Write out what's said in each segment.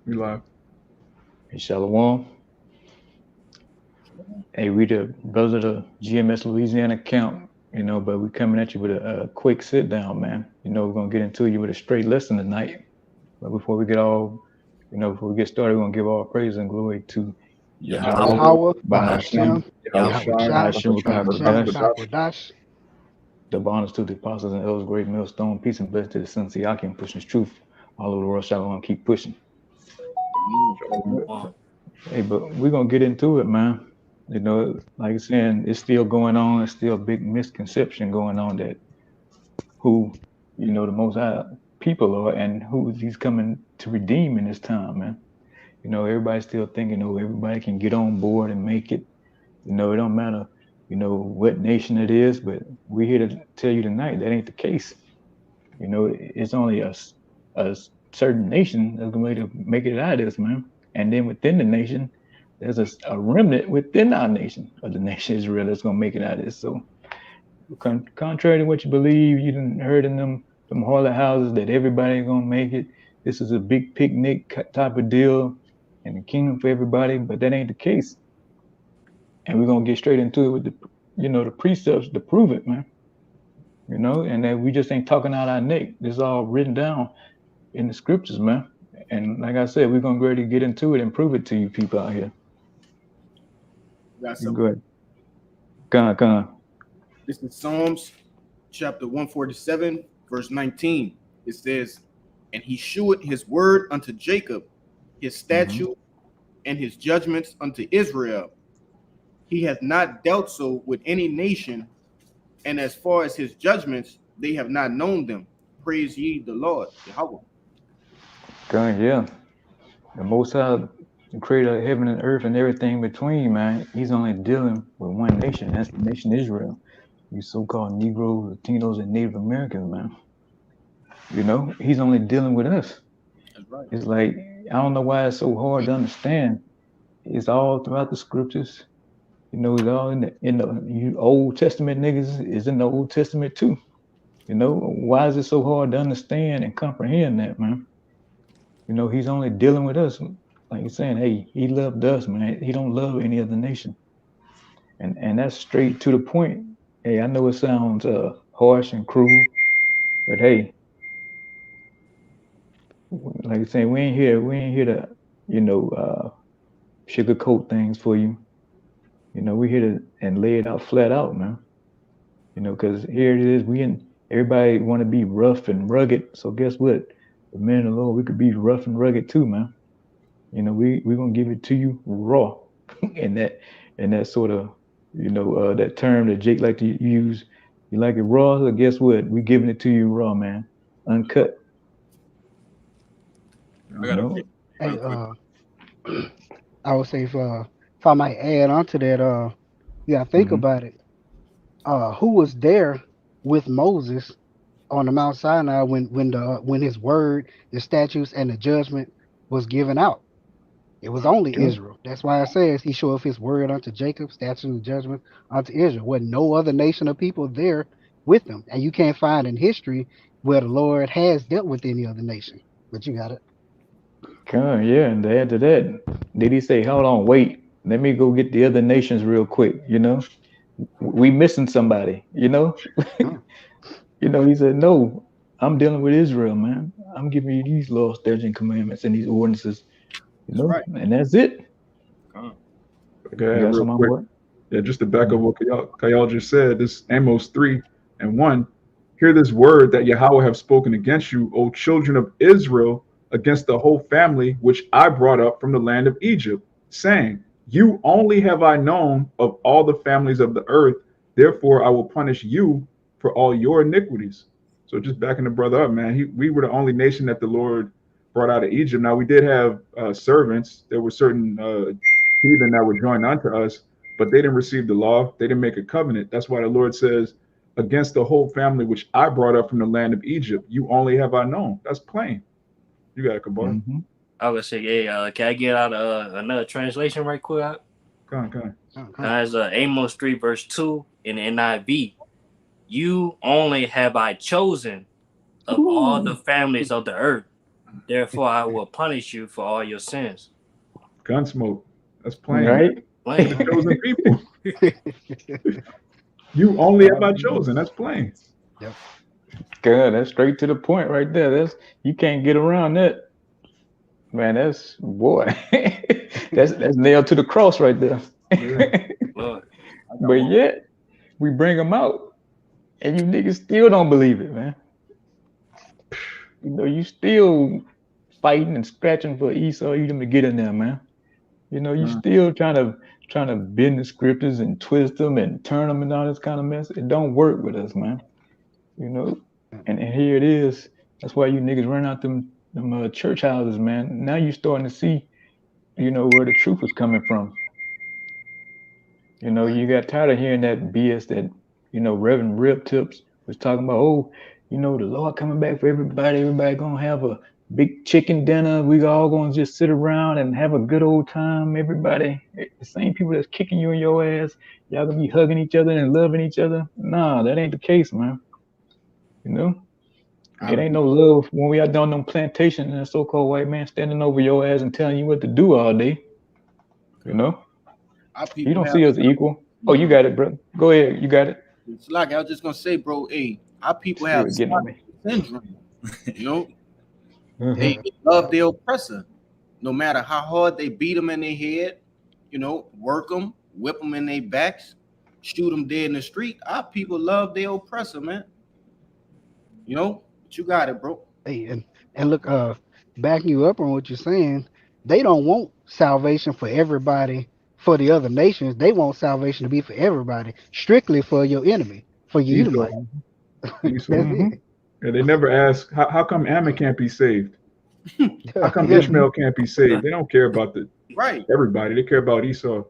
We live. Hey, Shalom. Hey, we the brothers of the GMS Louisiana camp, but we coming at you with a quick sit down, man. We're gonna get into you with a straight lesson tonight. But before we get started, we're gonna give all praise and glory to Yahweh, Yahweh, Yahweh, Bahashem, Bahashem, Yahweh Yahushai, Shai, Bahashem Yahusha, Rakakadash, Rakakwadash. the bonus to the apostles and elders, great millstone, peace and blessing to the son Siakim, pushing his truth all over the world. Shalom, keep pushing. Shalom. Hey, but we're gonna get into it, man. Like I saying, it's still going on. It's still a big misconception going on that who, the Most High people are and who He's coming to redeem in this time, man. Everybody's still thinking, oh, everybody can get on board and make it. It don't matter, what nation it is, but we're here to tell you tonight that ain't the case. It's only a certain nation that's going to make it out of this, man. And then within the nation, there's a remnant within our nation of the nation Israel that's going to make it out of this. So, contrary to what you believe, you didn't heard in them harlot houses that everybody's going to make it. This is a big picnic type of deal and the kingdom for everybody, but that ain't the case. And we're going to get straight into it with the precepts to prove it, man. And that we just ain't talking out our neck. This is all written down in the scriptures, man. And like I said, we're gonna go ahead and get into it and prove it to you people out here. Got You some. go ahead. Come on. This is Psalms chapter 147, verse 19. It says, "And he shewed his word unto Jacob, his Mm-hmm. statute and his judgments unto Israel. He hath not dealt so with any nation, and as far as his judgments, they have not known them. Praise ye the Lord, Yahweh." Yeah. The Most High, the creator of heaven and earth and everything between, man, he's only dealing with one nation. That's the nation Israel. You so-called Negroes, Latinos, and Native Americans, man. He's only dealing with us. That's right. It's like I don't know why it's so hard to understand. It's all throughout the scriptures. It's all in the Old Testament niggas is in the Old Testament too. Why is it so hard to understand and comprehend that, man? He's only dealing with us. Like you're saying, hey, he loved us, man. He don't love any other nation. And that's straight to the point. Hey, I know it sounds harsh and cruel, but hey, like you're saying, we ain't here to, you know, uh, sugarcoat things for you. We're here to and lay it out flat out, man. Because here it is, everybody want to be rough and rugged. So guess what? The men of the Lord, we could be rough and rugged too, man. We're gonna give it to you raw, and that sort of that term that Jake like to use. You like it raw, so guess what? We giving it to you raw, man, uncut. I You got a know, question real Hey, quick. I would say if I might add on to that, you gotta think hmm about it. Who was there with Moses on the Mount Sinai when his word, the statutes, and the judgment was given out? It was only sure. Israel. That's why it says he showed his word unto Jacob, statutes and judgment unto Israel. With no other nation of people there with them, and you can't find in history where the Lord has dealt with any other nation. But you got it. Yeah, and to add to that, did he say, "Hold on, wait, let me go get the other nations real quick"? We missing somebody. Huh. He said, "No, I'm dealing with Israel, man. I'm giving you these laws, statutes, and commandments, and these ordinances. That's right. And that's it." Come. Go You ahead, got real some on quick. board? Yeah, just to back up Mm-hmm. what Kayal just said, this Amos 3 and 1. Hear this word that Yahweh have spoken against you, O children of Israel, against the whole family which I brought up from the land of Egypt, saying, you only have I known of all the families of the earth, therefore I will punish you for all your iniquities. So just backing the brother up, man, we were the only nation that the Lord brought out of Egypt. Now we did have servants. There were certain heathen that were joined unto us, but they didn't receive the law. They didn't make a covenant. That's why the Lord says, against the whole family which I brought up from the land of Egypt, you only have I known. That's plain. You got it, Kabar. Mm-hmm. I would say, hey, can I get out another translation right quick? Come on. Uh-huh. Guys, Amos 3 verse 2 in the NIV. You only have I chosen of all the Ooh. families of the earth. Therefore, I will punish you for all your sins. Gunsmoke. That's plain. Right? Plain. The chosen people. You only have I chosen. That's plain. Good. That's straight to the point right there. That's you can't get around that. Man, that's boy. that's nailed to the cross right there. Yeah. Lord. But yet we bring them out, and you niggas still don't believe it, man. You know, you still fighting and scratching for Esau Edom to get in there, man. You know, you still trying to bend the scriptures and twist them and turn them and all this kind of mess. It don't work with us, man. You know, and here it is. That's why you niggas run out them church houses, man. Now you starting to see, you know, where the truth is coming from. You know, you got tired of hearing that BS that, you know, Reverend Rip Tips was talking about. Oh, you know, the Lord coming back for everybody. Everybody gonna have a big chicken dinner. We all gonna just sit around and have a good old time. Everybody, the same people that's kicking you in your ass, y'all gonna be hugging each other and loving each other. Nah, that ain't the case, man. You know, it ain't no love when we out down on plantation and a so-called white man standing over your ass and telling you what to do all day. You know, you don't see us equal. Oh, you got it, bro. Go ahead, you got it. It's like I was just gonna say, bro. Hey, our people have syndrome. You know, they love their oppressor, no matter how hard they beat them in their head. You know, work them, whip them in their backs, shoot them dead in the street. Our people love their oppressor, man. You know, but you got it, bro. Hey, and look, backing you up on what you're saying, they don't want salvation for everybody for the other nations. They want salvation to be for everybody, strictly for your enemy, for your Edomite. That's it. And they never ask, how come Ammon can't be saved? How come Ishmael can't be saved? They don't care about everybody. They care about Esau.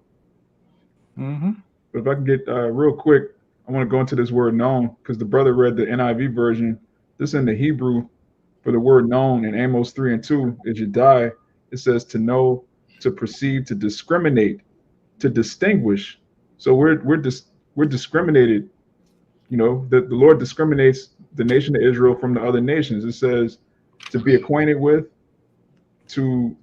But if I can get real quick, I want to go into this word known, because the brother read the NIV version. This in the Hebrew for the word known in Amos 3:2 is Yadai. It says to know, to perceive, to discriminate, to distinguish. So we're discriminated. You know, the Lord discriminates the nation of Israel from the other nations. It says to be acquainted with, to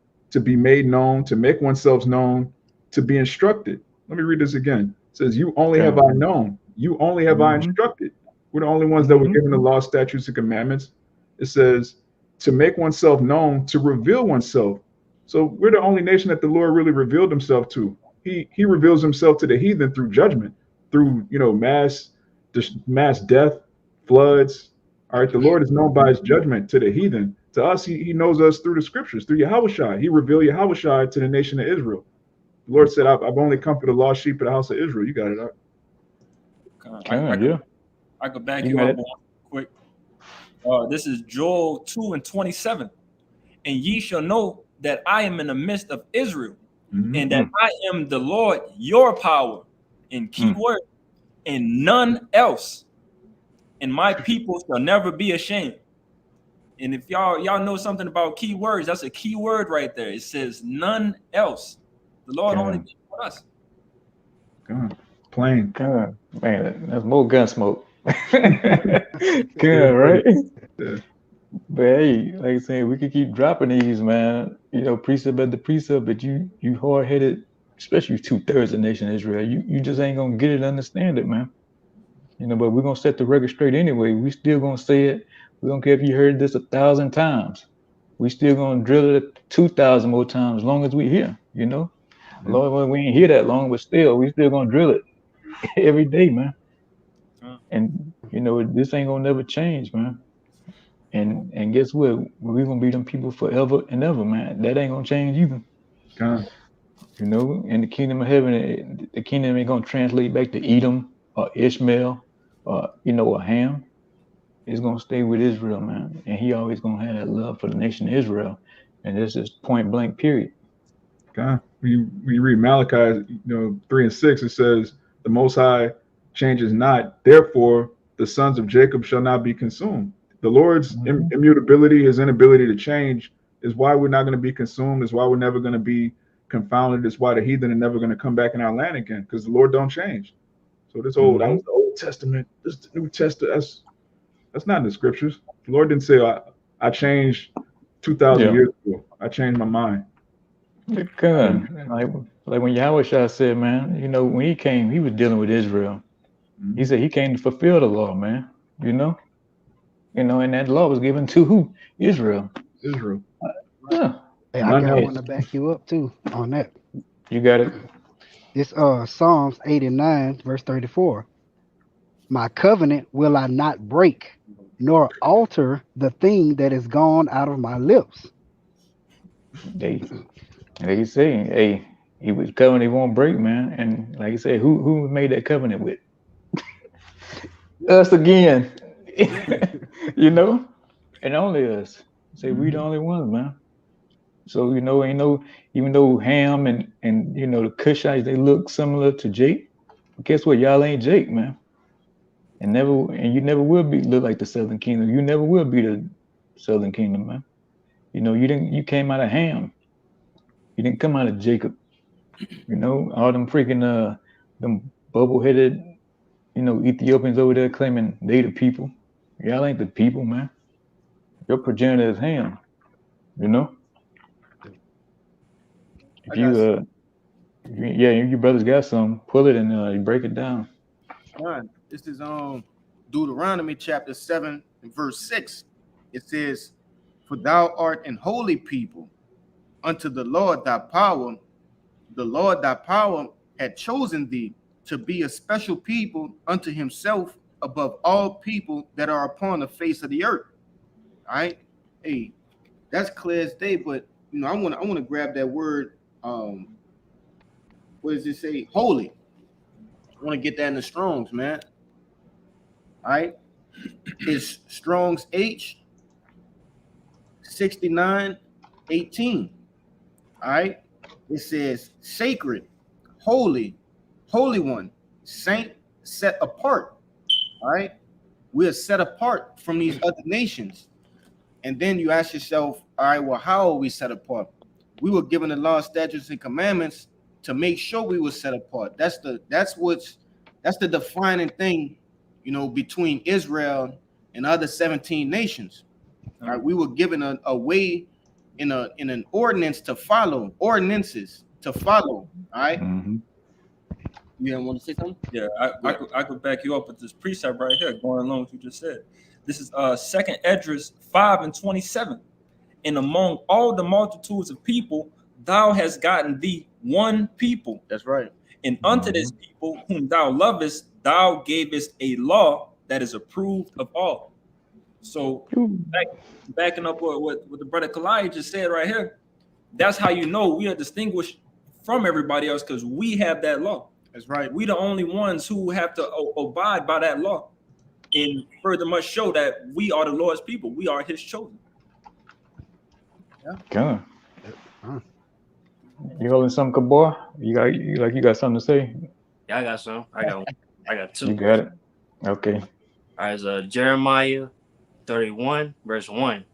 be made known, to make oneself known, to be instructed. Let me read this again. It says, you only have I known, you only have I instructed. We're the only ones that were given the law, statutes, and commandments. It says to make oneself known, to reveal oneself. So we're the only nation that the Lord really revealed himself to. He reveals himself to the heathen through judgment, through, you know, mass death, floods. All right, the Lord is known by his judgment to the heathen. To us, he knows us through the scriptures, through Yahushua. He revealed Yahushua to the nation of Israel. The Lord said, I've only come for the lost sheep of the house of Israel. You got it up. I could back you up quick. This is Joel 2:27. And ye shall know that I am in the midst of Israel, and that I am the Lord, your power, in keyword, and none else. And my people shall never be ashamed. And if y'all know something about keywords, that's a key word right there. It says none else. The Lord only did for us. Plain. Man, that's more gun smoke. Good, right? Yeah. But hey, like I say, we could keep dropping these, man. You know, precept after precept, but you hard-headed, especially 2/3 of the nation of Israel. You just ain't gonna get it and understand it, man. You know, but we're gonna set the record straight anyway. We still gonna say it. We don't care if you heard this 1,000 times. We still gonna drill it 2,000 more times as long as we here, you know. Lord, we ain't here that long, but still, we still gonna drill it every day, man. And you know, this ain't gonna never change, man. And guess what? We're gonna be them people forever and ever, man. That ain't gonna change either. You know, in the kingdom of heaven, the kingdom ain't gonna translate back to Edom or Ishmael or, you know, or Ham. It's gonna stay with Israel, man. And he always gonna have that love for the nation of Israel. And this is point blank, period. When you read Malachi, 3:6, it says, the Most High changes not, therefore the sons of Jacob shall not be consumed. The Lord's immutability, his inability to change, is why we're not going to be consumed, is why we're never going to be confounded, is why the heathen are never going to come back in our land again, because the Lord don't change. So this that was the Old Testament, this is the New Testament. That's not in the scriptures. The Lord didn't say, I changed 2,000 Yeah. years ago. I changed my mind. Good. Like when Yahweh Shah said, man, you know, when he came, he was dealing with Israel. He said he came to fulfill the law, man. You know, and that law was given to who? Israel. Israel. Yeah, Hey, I None got else. one to back you up too on that. you got it. It's Psalms 89, verse 34. My covenant will I not break, nor alter the thing that is gone out of my lips. They say, hey, he was covenant he won't break, man. And like I said, who made that covenant with? Us again. You know, and only us. Say we the only ones, man. So ain't no, even though Ham and the Cushites, they look similar to Jake. But guess what? Y'all ain't Jake, man. And you never will look like the Southern Kingdom. You never will be the Southern Kingdom, man. You came out of Ham. You didn't come out of Jacob. All them freaking them bubble-headed, Ethiopians over there claiming they the people. Y'all ain't the people, man. Your progenitor is Ham. If your brothers got some, pull it and you break it down. Fine. This is Deuteronomy chapter 7 and verse 6. It says, "For thou art an holy people unto the Lord thy power. The Lord thy power had chosen thee to be a special people unto himself above all people that are upon the face of the earth." All right. Hey, that's clear as day, but I want to grab that word. What does it say? Holy. I want to get that in the Strongs, man. All right. It's Strong's H 69:18. All right. It says sacred, holy, holy one, saint, set apart. All right. We are set apart from these other nations. And then you ask yourself, all right, well, how are we set apart? We were given the law, statutes, and commandments to make sure we were set apart. That's the defining thing, between Israel and other 17 nations. All right, we were given a way in an ordinance to follow, ordinances to follow. All right. Mm-hmm. You want to say something? Yeah, I could back you up with this precept right here, going along with what you just said. This is 2nd Esdras 5:27. And among all the multitudes of people, thou hast gotten thee one people. That's right. And unto this people whom thou lovest, thou gavest a law that is approved of all. So backing up what the brother Kalai just said right here, that's how we are distinguished from everybody else, because we have that law. That's right. We the only ones who have to abide by that law, and further must show that we are the Lord's people. We are His chosen. Yeah. Come on. You holding something, Kabor? You got something to say? Yeah, I got some. I got one. I got two. You got it. Okay. All right, so Jeremiah 31, verse 1.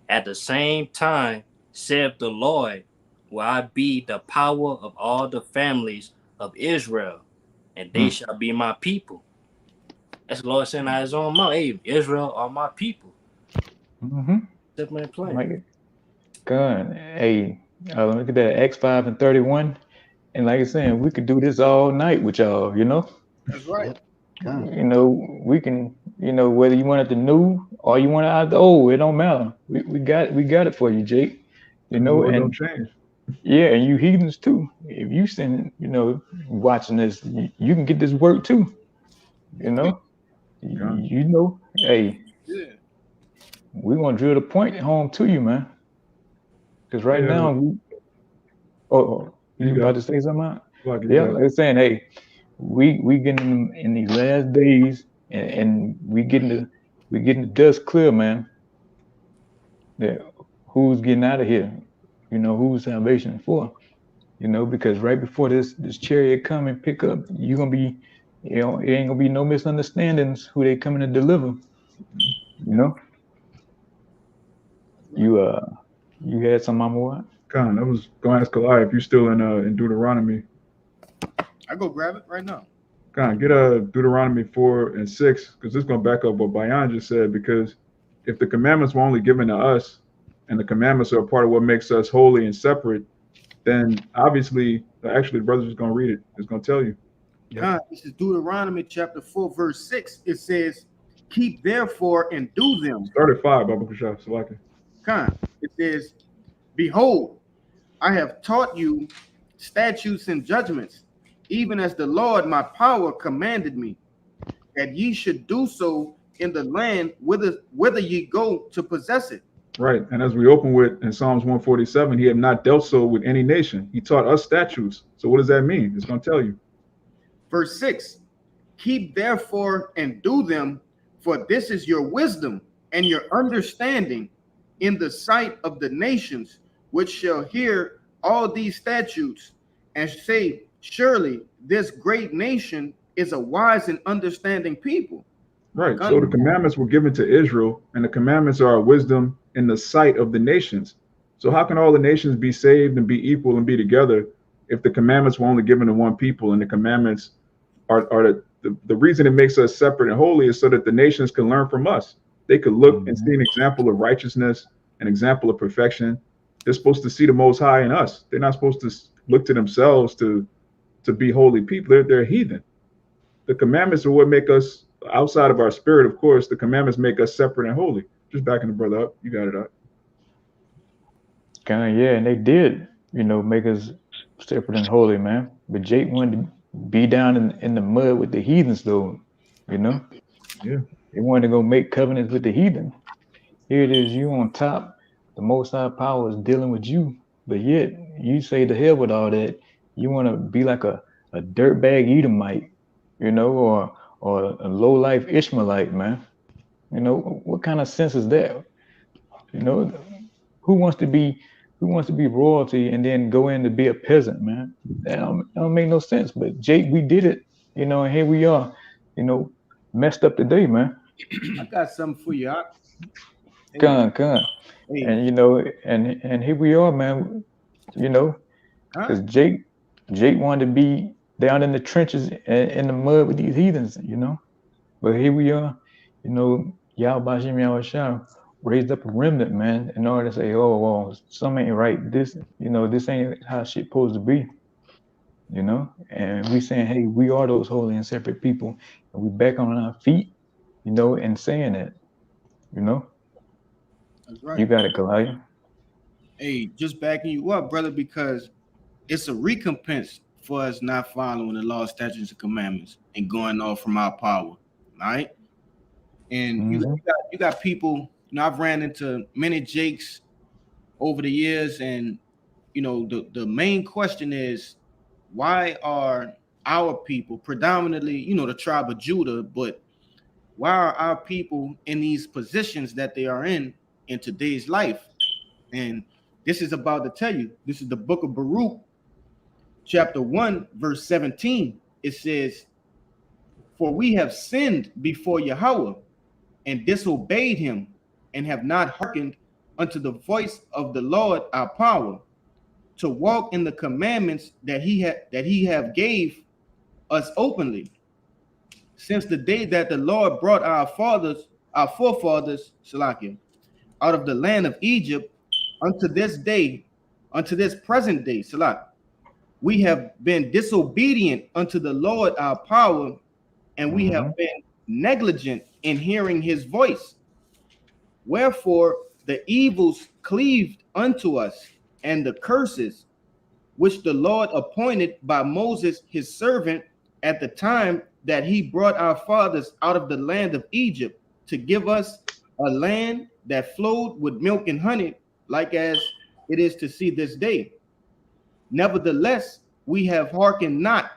At the same time, saith the Lord, will I be the power of all the families of Israel, and they shall be my people. That's the Lord saying out his own mouth. Hey, Israel are my people. Mm-hmm. Simple and plain. Good. Hey, look at that, Acts 5:31. And like I said, we could do this all night with y'all, That's right. We can, whether you want it the new or you want it out the old, it don't matter. We got it for you, Jake. and don't change. Yeah, and you heathens too. If you send, watching this, you can get this work too. Hey, Yeah. we're gonna drill the point home to you, man. Because right now, you about to say something? Like I'm saying, hey, we getting in these last days, and we getting the dust clear, man. That who's getting out of here? Who's salvation for? Because right before this chariot come and pick up, you're gonna be, it ain't gonna be no misunderstandings who they coming to deliver. You had some more? Con, I was gonna ask Kalai if you're still in Deuteronomy. I go grab it right now. Con, get Deuteronomy 4 and 6, because this is gonna back up what Bayan just said. Because if the commandments were only given to us, and the commandments are a part of what makes us holy and separate, then obviously, actually, the brother's just going to read it. It's going to tell you. This is Deuteronomy chapter 4, verse 6. It says, keep therefore and do them. Start at 5, Baba Kushaf, Salaki. It says, behold, I have taught you statutes and judgments, even as the Lord my power commanded me, that ye should do so in the land whither ye go to possess it. Right. And as we open with in Psalms 147, he had not dealt so with any nation. He taught us statutes. So what does that mean? It's going to tell you. Verse 6, keep therefore and do them, for this is your wisdom and your understanding in the sight of the nations, which shall hear all these statutes and say, surely this great nation is a wise and understanding people. Right. So the commandments were given to Israel, and the commandments are wisdom in the sight of the nations. So how can all the nations be saved and be equal and be together if the commandments were only given to one people? And the commandments are the reason it makes us separate and holy is so that the nations can learn from us. They could look and see an example of righteousness, an example of perfection. They're supposed to see the Most High in us. They're not supposed to look to themselves to be holy people. They're heathen. The commandments are what make us, outside of our spirit, of course, the commandments make us separate and holy. Just backing the brother up. You got it up. Yeah, and they did, make us separate and holy, man. But Jake wanted to be down in the mud with the heathens, though, Yeah. They wanted to go make covenants with the heathen. Here it is, you on top. The Most High power is dealing with you, but yet you say to hell with all that. You want to be like a dirtbag Edomite, or a low life Ishmaelite, man. What kind of sense is that? Who wants to be royalty and then go in to be a peasant, man? That don't make no sense. But Jake, we did it, and here we are, messed up today, man. I got something for you. Come. Hey. And and here we are, man. Because Jake wanted to be down in the trenches and in the mud with these heathens, But here we are, Yahweh Shem Yahweh raised up a remnant, man, in order to say, oh, well, something ain't right. This ain't how shit supposed to be, And we saying, hey, we are those holy and separate people, and we back on our feet, and saying that, That's right. You got it, Kalaya. Hey, just backing you up, brother, because it's a recompense for us not following the law, statutes, and commandments and going off from our power, right? And you got people. I've ran into many Jakes over the years, and the main question is, why are our people, predominantly, the tribe of Judah, but why are our people in these positions that they are in today's life? And this is about to tell you. This is the book of Baruch, chapter 1, verse 17. It says, for we have sinned before Yahweh and disobeyed him, and have not hearkened unto the voice of the Lord our power, to walk in the commandments that he have gave us openly, since the day that the Lord brought our forefathers, Salakia, out of the land of Egypt unto this present day, Salah. We have been disobedient unto the Lord our power, and we have been negligent in hearing his voice. Wherefore the evils cleaved unto us, and the curses which the Lord appointed by Moses his servant at the time that he brought our fathers out of the land of Egypt, to give us a land that flowed with milk and honey, like as it is to see this day. Nevertheless, we have hearkened not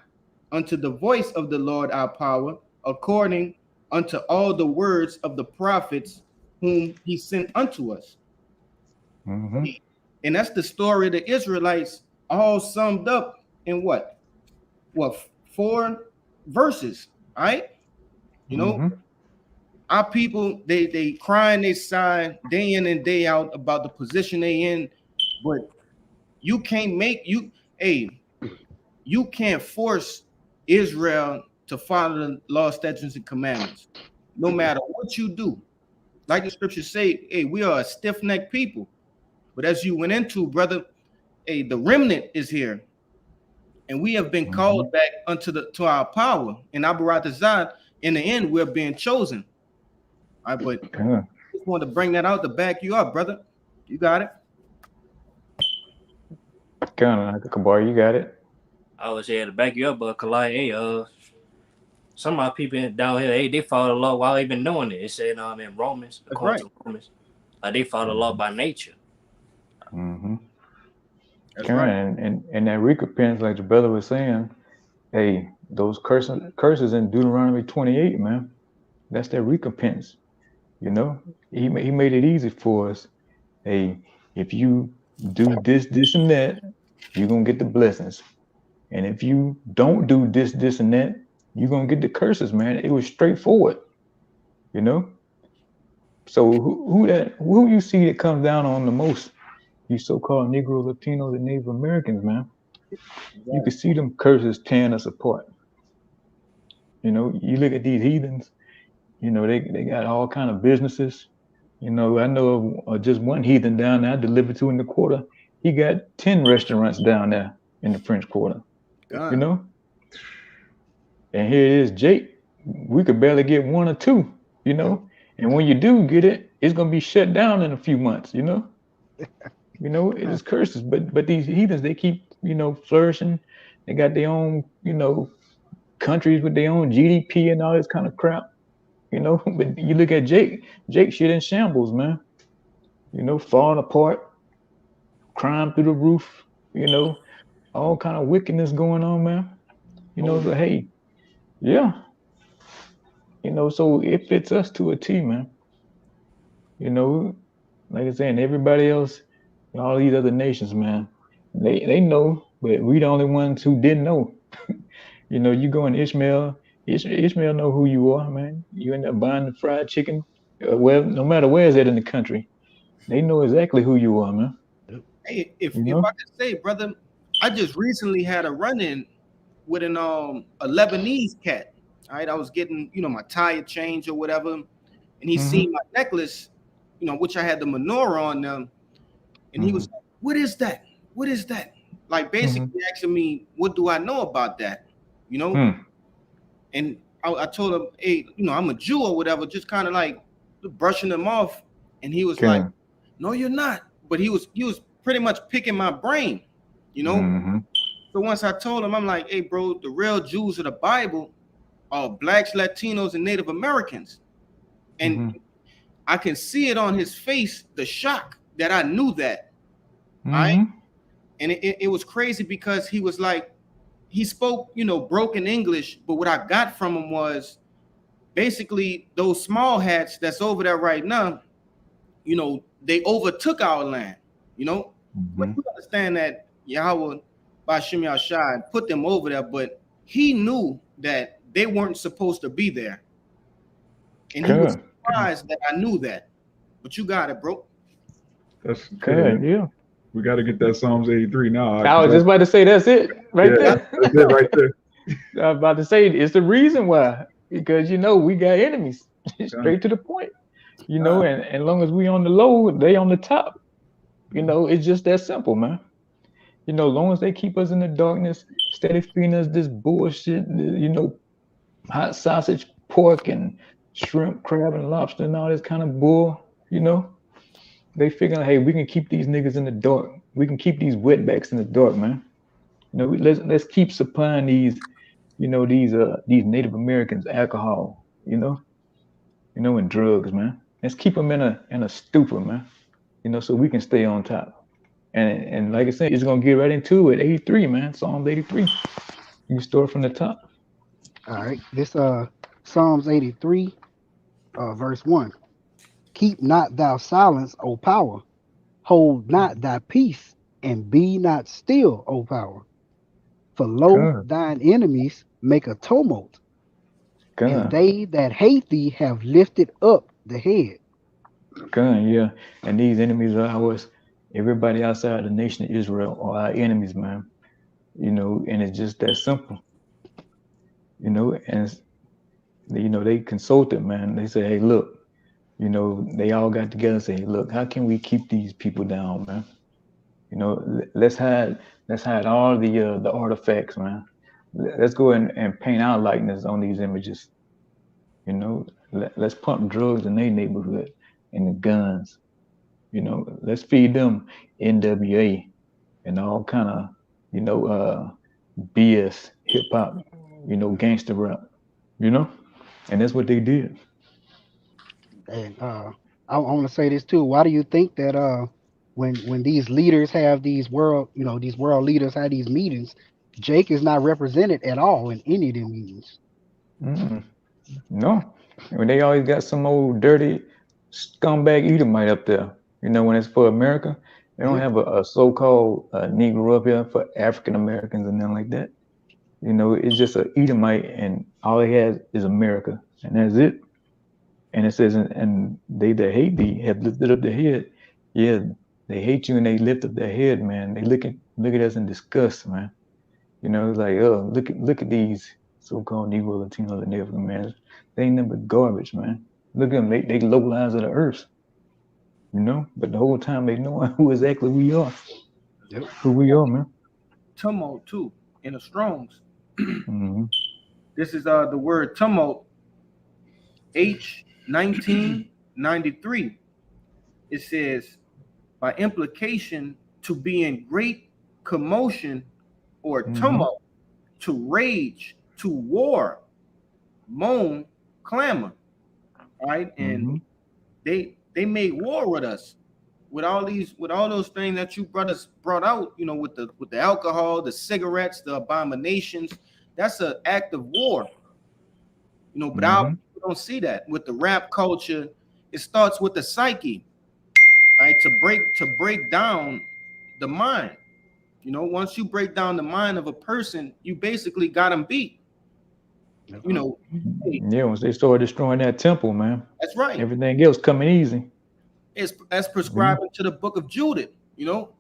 unto the voice of the Lord our power, according unto all the words of the prophets whom he sent unto us. And that's the story of the Israelites, all summed up in what 4 verses, right? Our people, they cry and they sigh day in and day out about the position they in, but you can't force Israel to follow the law, statutes, and commandments, no matter what you do. Like the scriptures say, hey, we are a stiff-necked people. But as you went into, brother, hey, the remnant is here, and we have been called back to our power. In Abu Ratazan, in the end, we're being chosen. All right, but I just wanted to bring that out to back you up, brother. You got it. Kabar, you got it. I was here to back you up, but Kalai, hey, some of my people down here, hey, they follow the law while they been doing it. It said in Romans, according to Romans, they follow the law by nature. That's right. And that recompense, like the brother was saying, hey, those curses in Deuteronomy 28, man, that's their recompense. You know, he made it easy for us. Hey, if you do this, and that, you're gonna get the blessings. And if you don't do this, and that, you're gonna get the curses, man. It was straightforward, you know. So who you see that comes down on the most? You so-called Negro, Latinos, and Native Americans, man. You can see them curses tearing us apart. You know, you look at these heathens, you know, they got all kind of businesses. You know, I know of just one heathen down there I delivered to in the quarter. He got 10 restaurants down there in the French Quarter. God. You know? And here it is, Jake. We could barely get 1 or 2, you know? And when you do get it, it's gonna be shut down in a few months, you know? You know, it is curses. But these heathens, they keep, you know, flourishing. They got their own, you know, countries with their own GDP and all this kind of crap. You know, but you look at Jake shit in shambles, man. You know, falling apart, crime through the roof, you know, all kind of wickedness going on, man. You know, so hey, yeah. You know, so it fits us to a T, man. You know, like I said, everybody else, all these other nations, man, they know, but we the only ones who didn't know. You know, you go in Ishmael know who you are, man. You end up buying the fried chicken. Well, no matter where it's at in the country, they know exactly who you are, man. Hey, if I could say, brother, I just recently had a run-in with a Lebanese cat. All right, I was getting, you know, my tire change or whatever, and he seen my necklace, you know, which I had the menorah on them, and he was like, "What is that? What is that?" Like basically asking me, "What do I know about that?" You know. And I told him, hey, you know, I'm a Jew or whatever, just kind of like brushing him off. And he was like, no, you're not. But he was pretty much picking my brain, you know? So once I told him, I'm like, hey, bro, the real Jews of the Bible are blacks, Latinos, and Native Americans. And I can see it on his face, the shock that I knew that. Right? And it was crazy because he was like, he spoke, you know, broken English, but what I got from him was basically those small hats that's over there right now, you know, they overtook our land, you know. But you understand that Yahweh Bashim Yahshai put them over there, but he knew that they weren't supposed to be there. And he was surprised that I knew that. But you got it, bro. That's good. Yeah. We got to get that Psalms 83 now. I was just about to say that's it right there. That's it right there. I was about to say it's the reason why, because you know we got enemies. Straight to the point. You know, and as long as we on the low, they on the top. You know, it's just that simple, man. You know, as long as they keep us in the darkness, steady feeding us this bullshit, you know, hot sausage, pork, and shrimp, crab, and lobster, and all this kind of bull, you know. They figuring, hey, we can keep these niggas in the dark. We can keep these wetbacks in the dark, man. You know, let's keep supplying these, you know, these Native Americans alcohol, you know, and drugs, man. Let's keep them in a stupor, man. You know, so we can stay on top. And like I said, it's gonna get right into it. 83, man. Psalms 83. You can start from the top. All right. This Psalms 83, verse 1. Keep not thou silence, O power. Hold not thy peace, and be not still, O power. For lo, thine enemies make a tumult, and they that hate thee have lifted up the head. Yeah. And these enemies are ours. Everybody outside the nation of Israel are our enemies, man. You know, and it's just that simple. You know, and you know, they consulted, man. They say, hey, look, you know, they all got together and say, look, how can we keep these people down, man? You know, let's hide all the artifacts, man. Let's go and paint our likeness on these images. You know, let's pump drugs in their neighborhood and the guns. You know, let's feed them NWA and all kind of, you know, BS, hip hop, you know, gangster rap, you know, and that's what they did. And I want to say this too. Why do you think that when these leaders have these world, you know, these world leaders have these meetings, Jake is not represented at all in any of them meetings? Mm-mm. No, when they always got some old dirty scumbag Edomite up there. You know, when it's for America, they don't have a so-called Negro up here for African Americans and nothing like that. You know, it's just an Edomite, and all he has is America, and that's it. And it says, and they that hate thee have lifted up their head. Yeah, they hate you and they lift up their head, man. They look at us in disgust, man. You know, it's like, oh, look at these so-called Negro, Latino, and African man. They ain't nothing but garbage, man. Look at them, they low lives of the earth. You know, but the whole time they know who exactly we are. Yep. Who we are, man. Tumult too in the Strongs. Mm-hmm. This is the word tumult. H1993. It says, by implication, to be in great commotion or tumult, to rage, to war, moan, clamor. Right? And they made war with us with all those things that you brothers brought out, you know, with the alcohol, the cigarettes, the abominations. That's an act of war. You know, but our people don't see that. With the rap culture, it starts with the psyche, right? To break down the mind. You know, once you break down the mind of a person, you basically got them beat. You know, yeah, once they started destroying that temple, man. That's right. Everything else coming easy. It's as prescribed to the book of Judith, you know.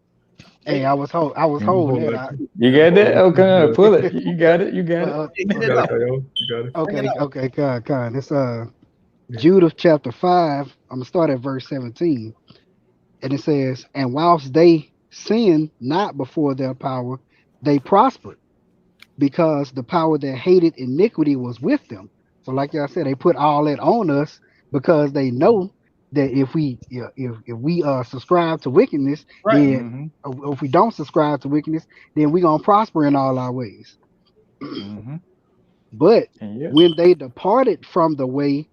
Hey, I was holding it. You got that? Okay, pull it. You got it. You got it. You got it. Okay, Con. It's Judith chapter 5. I'm gonna start at verse 17. And it says, and whilst they sinned not before their power, they prospered, because the power that hated iniquity was with them. So like y'all said, they put all that on us because they know that if we subscribe to wickedness, then if we don't subscribe to wickedness, then we're gonna prosper in all our ways. But when they departed from the way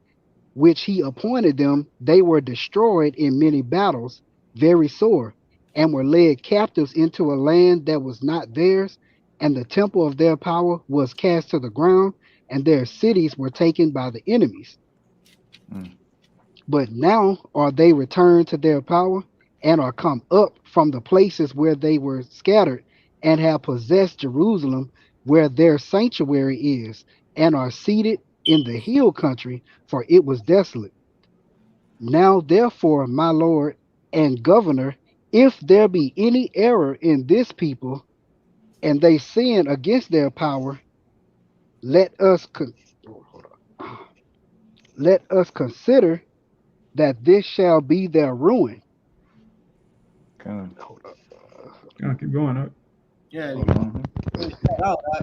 which he appointed them, they were destroyed in many battles, very sore, and were led captives into a land that was not theirs, and the temple of their power was cast to the ground, and their cities were taken by the enemies. But now are they returned to their power, and are come up from the places where they were scattered, and have possessed Jerusalem, where their sanctuary is, and are seated in the hill country, for it was desolate. Now therefore, my Lord and Governor, if there be any error in this people, and they sin against their power, let us consider that this shall be their ruin. Hold up. Keep going up. Yeah,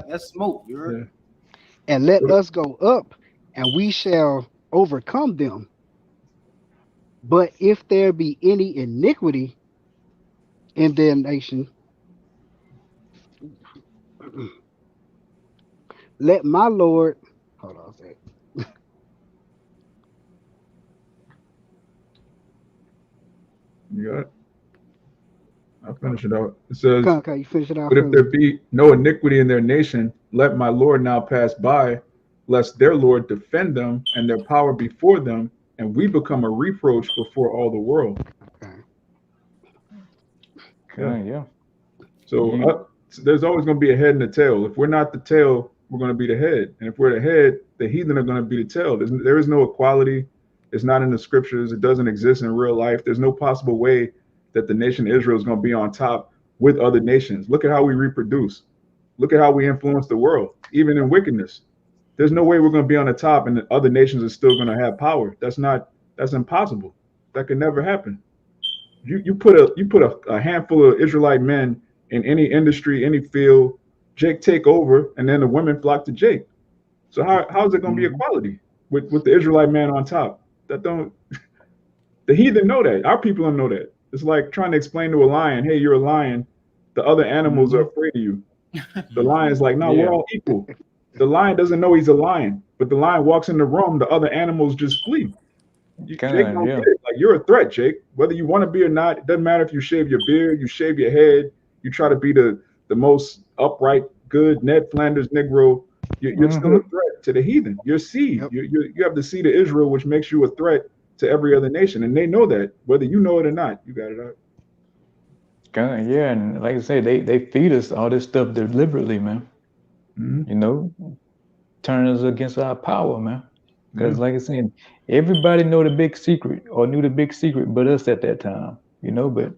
that's smoke. You heard? And let us go up, and we shall overcome them. But if there be any iniquity in their nation, let my Lord, hold on a second. You got it? I'll finish it out. It says, okay, you finish it out. But if there be no iniquity in their nation, let my Lord now pass by, lest their Lord defend them and their power before them, and we become a reproach before all the world. Yeah. So there's always going to be a head and a tail. If we're not the tail, we're going to be the head. And if we're the head, the heathen are going to be the tail. There is no equality. It's not in the scriptures. It doesn't exist in real life. There's no possible way that the nation Israel is going to be on top with other nations. Look at how we reproduce. Look at how we influence the world, even in wickedness. There's no way we're going to be on the top and the other nations are still going to have power. That's not That's impossible. That could never happen. You put a handful of Israelite men in any industry, any field, Jake take over, and then the women flock to Jake. So how is it going to be equality with the Israelite man on top? That don't the heathen know that. Our people don't know that. It's like trying to explain to a lion, hey, you're a lion. The other animals are afraid of you. The lion's like, no, we're all equal. The lion doesn't know he's a lion, but the lion walks in the room, the other animals just flee. Jake don't get it. Like, you're a threat, Jake. Whether you want to be or not, it doesn't matter if you shave your beard, you shave your head, you try to be the most upright, good Ned Flanders Negro. You're still a threat to the heathen. Your seed. Yep. You have the seed of Israel, which makes you a threat to every other nation, and they know that, whether you know it or not. You got it out. Yeah, and like I said, they feed us all this stuff deliberately, man. You know, turn us against our power, man. Because like I said, everybody know the big secret or knew the big secret but us at that time, you know. But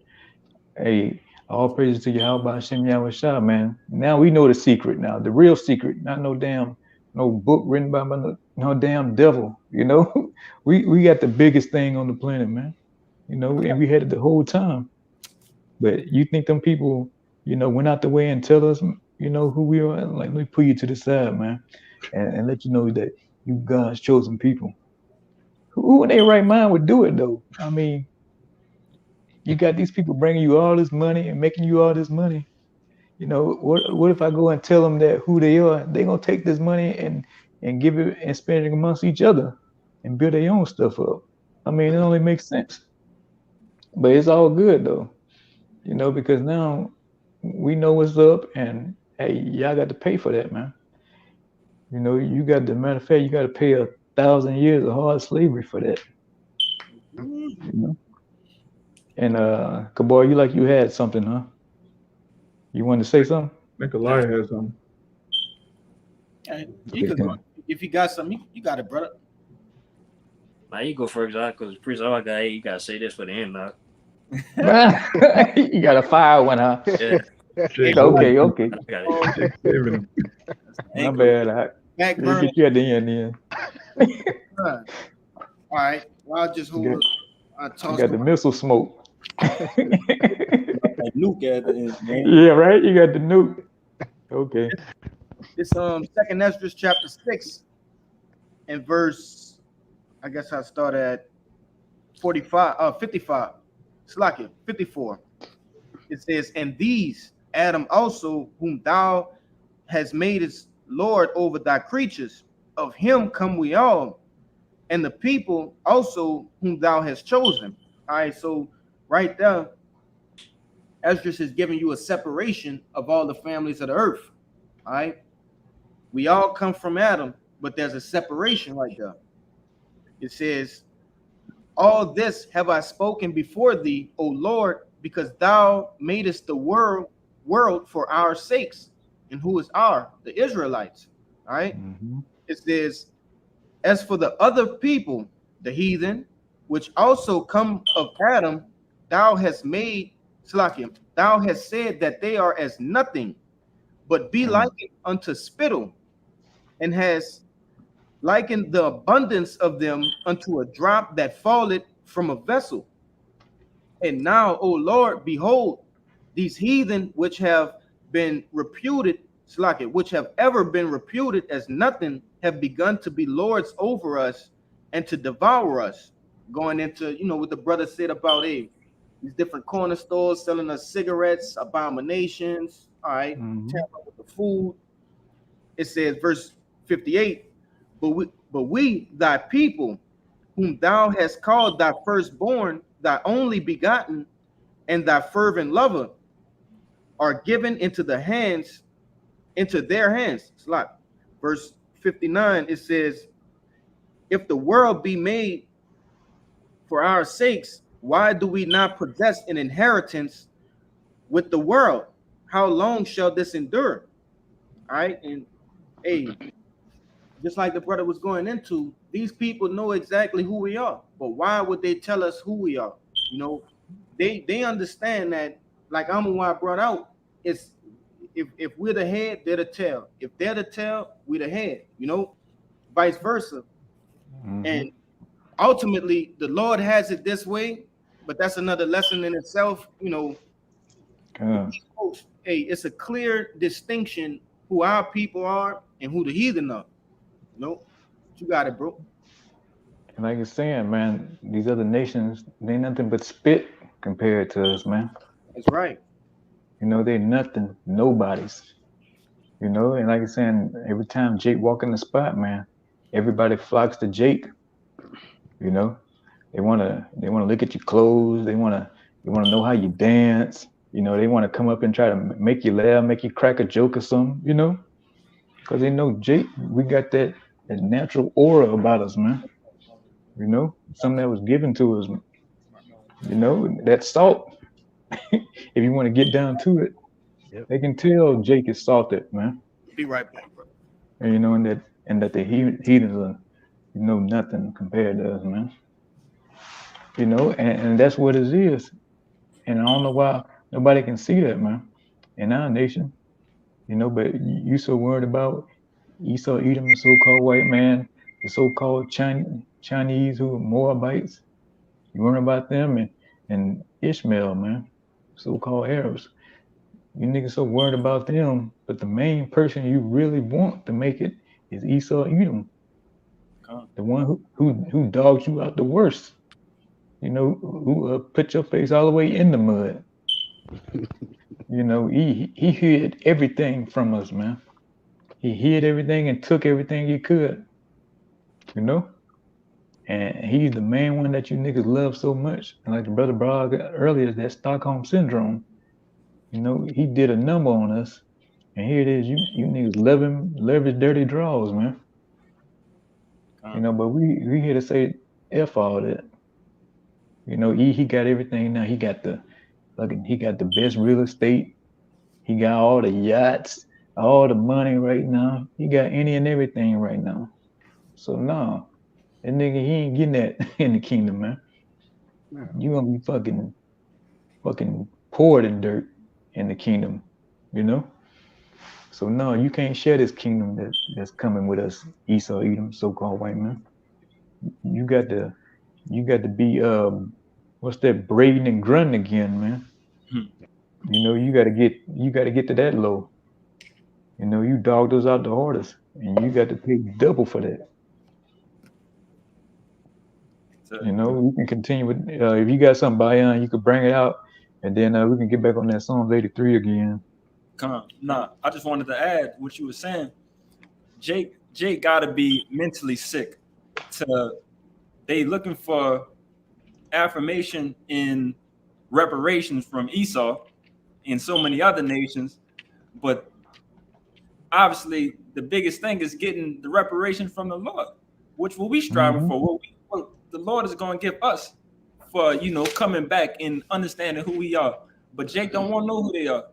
hey, all praises to Yahweh Hashem Yahweh Shah, man. Now we know the secret now, the real secret, not no book written by no damn devil, you know. we got the biggest thing on the planet, man. You know, and we had it the whole time. But you think them people, you know, went out the way and tell us, you know, who we are? Like, let me pull you to the side, man, and let you know that you God's chosen people. Who in their right mind would do it, though? I mean, you got these people bringing you all this money and making you all this money. You know, what if I go and tell them that who they are? They're going to take this money and give it and spend it amongst each other and build their own stuff up. I mean, it only makes sense. But it's all good, though, you know, because now we know what's up, and hey, y'all got to pay for that, man. You know, you got the matter of fact, you got to pay 1,000 years of hard slavery for that. You know? And Kabor, you had something, huh? You wanted to say something? Nikolai has something. You could go. If you got something, you got it, brother. Now you go first, because priest, you gotta say this for the end, now. You got a fire one, huh? Yeah. Okay. I got it. My bad. Back We'll get you at the end, then. All right. Well, I'll just hold it. You got the missile smoke. Like nuke at the end, man. Yeah, right. You got the nuke. Okay. It's 2nd Ezra chapter 6 and verse. I guess I start at 55. Slack 54. It says, and these Adam also, whom thou hast made as Lord over thy creatures, of him come we all, and the people also whom thou hast chosen. All right, so right there, Esdras is giving you a separation of all the families of the earth. All right, we all come from Adam, but there's a separation right there. It says, all this have I spoken before thee, O Lord, because thou madest the world for our sakes. And who is the Israelites? All right. It says, as for the other people, the heathen, which also come of Adam, thou hast made, Slakim, thou hast said that they are as nothing, but be likened unto spittle, and has likened the abundance of them unto a drop that falleth from a vessel. And now, O Lord, behold, these heathen which have been reputed, which have ever been reputed as nothing, have begun to be lords over us and to devour us. Going into, you know, what the brother said about these different corner stores selling us cigarettes, abominations, all right, with the food. It says, verse 58, but we, thy people, whom thou hast called thy firstborn, thy only begotten, and thy fervent lover, are given into their hands. Verse 59, it says, if the world be made for our sakes, why do we not possess an inheritance with the world? How long shall this endure? All right, and hey, just like the brother was going into, these people know exactly who we are, but why would they tell us who we are? You know, they understand that, like Amawai brought out, it's if we're the head, they're the tail. If they're the tail, we're the head, you know, vice versa. And ultimately the Lord has it this way, but that's another lesson in itself. Hey, it's a clear distinction who our people are and who the heathen are. You got it, bro. And like you're saying, man, these other nations, they nothing but spit compared to us, man. That's right. They nothing, nobody's. And like you're saying, every time Jake walk in the spot, man, everybody flocks to Jake. They wanna look at your clothes. They wanna know how you dance. They want to come up and try to make you laugh, make you crack a joke or something. Because they know Jake, we got that natural aura about us, man. Something that was given to us. That salt. If you want to get down to it, they can tell Jake is salted, man. Be right back, bro. And that the heathens are, nothing compared to us, man. And that's what it is. And I don't know why nobody can see that, man, in our nation. But you so worried about Esau, Edom, the so-called white man, the so-called Chinese who are Moabites. You worried about them and Ishmael, man, so-called Arabs. You niggas so worried about them, but the main person you really want to make it is Esau, Edom, the one who dogs you out the worst. Who put your face all the way in the mud. He hid everything from us, man. He hid everything and took everything he could. And he's the main one that you niggas love so much. And like the brother brought earlier, that Stockholm syndrome. He did a number on us, and here it is. You niggas love his dirty draws, man. But we here to say F all that. He got everything now. He got the best real estate. He got all the yachts, all the money right now. He got any and everything right now. So no, that nigga, he ain't getting that in the kingdom, man. You gonna be fucking poured in dirt in the kingdom, So no, you can't share this kingdom that's coming with us, Esau, Edom, so-called white man. You got to be what's that, braiding and grunting again, man. You got to get to that low. You dogged us out the hardest, and you got to pay double for that. You can continue with if you got something by you could bring it out, and then we can get back on that Psalms 83 again. I just wanted to add what you were saying. Jake got to be mentally sick. They looking for affirmation in reparations from Esau and so many other nations, but obviously the biggest thing is getting the reparation from the Lord, which will we striving for. What the Lord is going to give us for coming back and understanding who we are. But Jake don't want to know who they are.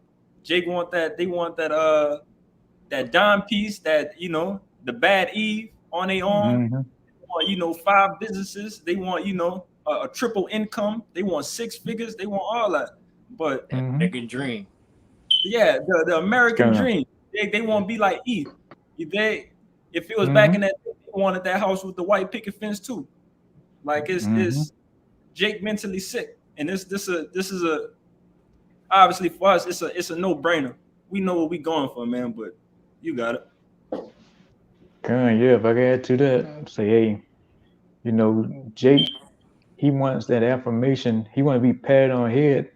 Jake want that. They want that dime piece, that the bad Eve on their arm. They want 5 businesses. They want a triple income. They want 6 figures. They want all that. But American dream. Yeah, the American dream. They want to be like Eve. If it was back in that, they wanted that house with the white picket fence too. Like it's Jake mentally sick, and this is a obviously for us it's a no-brainer. We know what we going for, man. But you got it. Yeah, if I could add to that, say, hey, Jake, he wants that affirmation. He want to be patted on the head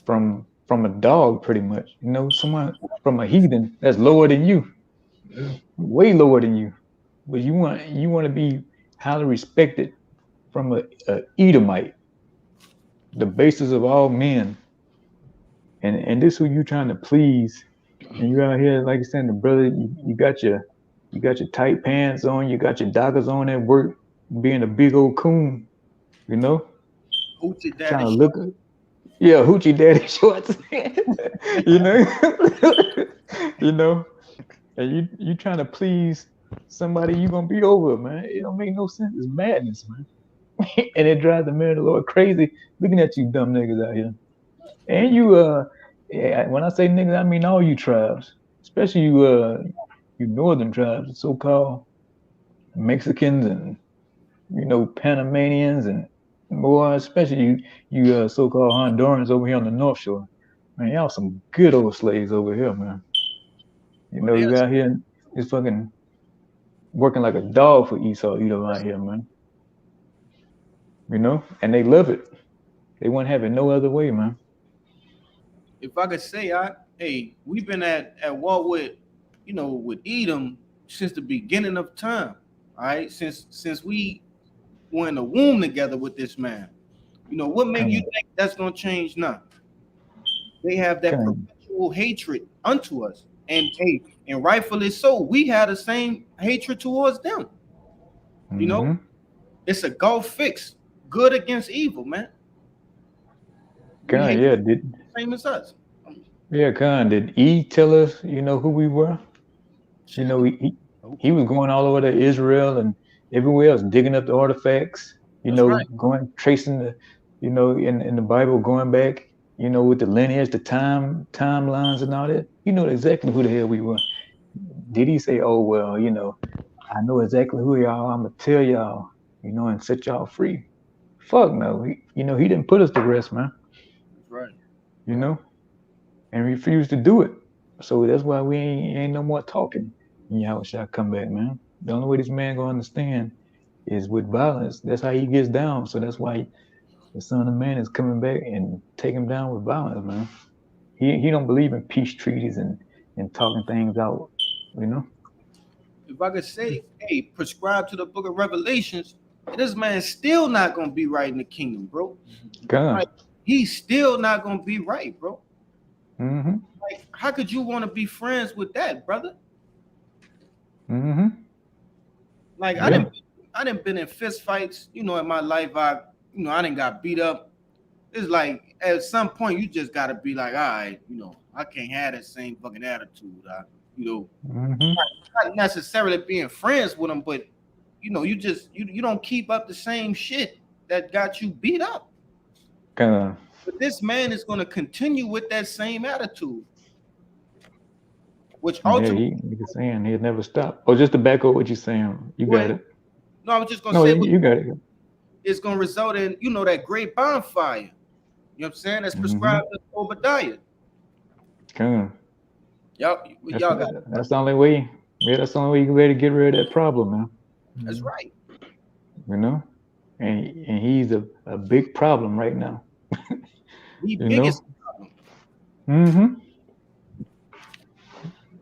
from a dog, pretty much. Someone from a heathen that's lower than you, way lower than you. But you want to be highly respected from a Edomite, the basis of all men. And this who you trying to please. And you out here, like you said, the brother, you got your tight pants on, you got your dockers on at work, being a big old coon, Hoochie daddy trying to look. Yeah, hoochie daddy shorts. And you trying to please somebody you gonna be over, man. It don't make no sense. It's madness, man. And it drives the man of the Lord crazy looking at you dumb niggas out here. And you when I say niggas, I mean all you tribes, especially you northern tribes, so-called Mexicans and Panamanians and boy, especially you so-called Hondurans over here on the North Shore. Man, y'all some good old slaves over here, man. You out here is fucking working like a dog for Esau, out here, man. And they love it. They wouldn't have it no other way, man. If I could say, we've been at war with Edom since the beginning of time. All right, since we were in the womb together with this man. What makes you think that's gonna change now? They have that perpetual hatred unto us, and rightfully so. We have the same hatred towards them. It's a gulf fix, good against evil, man. God, did same as us. Yeah, Khan, did E tell us, who we were? He was going all over to Israel and everywhere else, digging up the artifacts, going tracing the, in the Bible, going back, with the lineage, the timelines and all that. He knew exactly who the hell we were. Did he say, oh, well, I know exactly who y'all, I'm gonna tell y'all, and set y'all free? Fuck no. He didn't put us to rest, man. Right. And refused to do it. So that's why we ain't no more talking. Y'all shall come back, man. The only way this man gonna understand is with violence. That's how he gets down. So that's why the Son of Man is coming back and take him down with violence, man. He don't believe in peace treaties and talking things out, If I could say, prescribe to the book of Revelations, this man's still not gonna be right in the kingdom, bro. God. He's still not gonna be right, bro. Mm-hmm. Like, how could you want to be friends with that, brother? Mm-hmm. Like, I didn't been in fist fights, in my life. I didn't got beat up. It's like at some point you just gotta be like, all right, I can't have that same fucking attitude. Not necessarily being friends with them, but you don't keep up the same shit that got you beat up. But this man is going to continue with that same attitude, which ultimately he's saying he'll never stop. Oh, just to back up what you're saying, you got it. No, I was just going to say, you got it. It's going to result in that great bonfire. You know what I'm saying? That's prescribed in Obadiah. Y'all got it. That's the only way. Yeah, that's the only way you can ready to get rid of that problem, man. That's right. And he's a big problem right now. The biggest problem. Mm-hmm.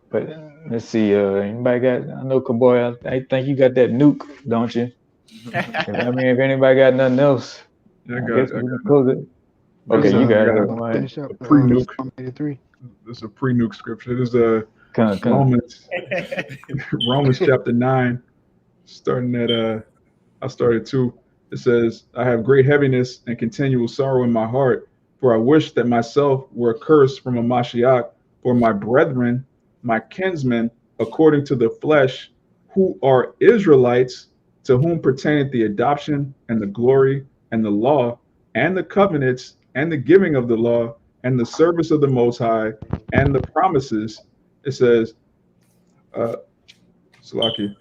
But let's see, anybody got? I know, Kaboy. I think you got that nuke, don't you? If anybody got nothing else, I guess we can close it. Okay, you got it. Finish up pre-nuke. Psalm 83. This is a pre-nuke scripture. This is Romans chapter 9, starting at I started 2. It says, I have great heaviness and continual sorrow in my heart, for I wish that myself were accursed from a Mashiach, for my brethren, my kinsmen, according to the flesh, who are Israelites, to whom pertaineth the adoption and the glory and the law and the covenants and the giving of the law and the service of the Most High and the promises. It says, Salaki,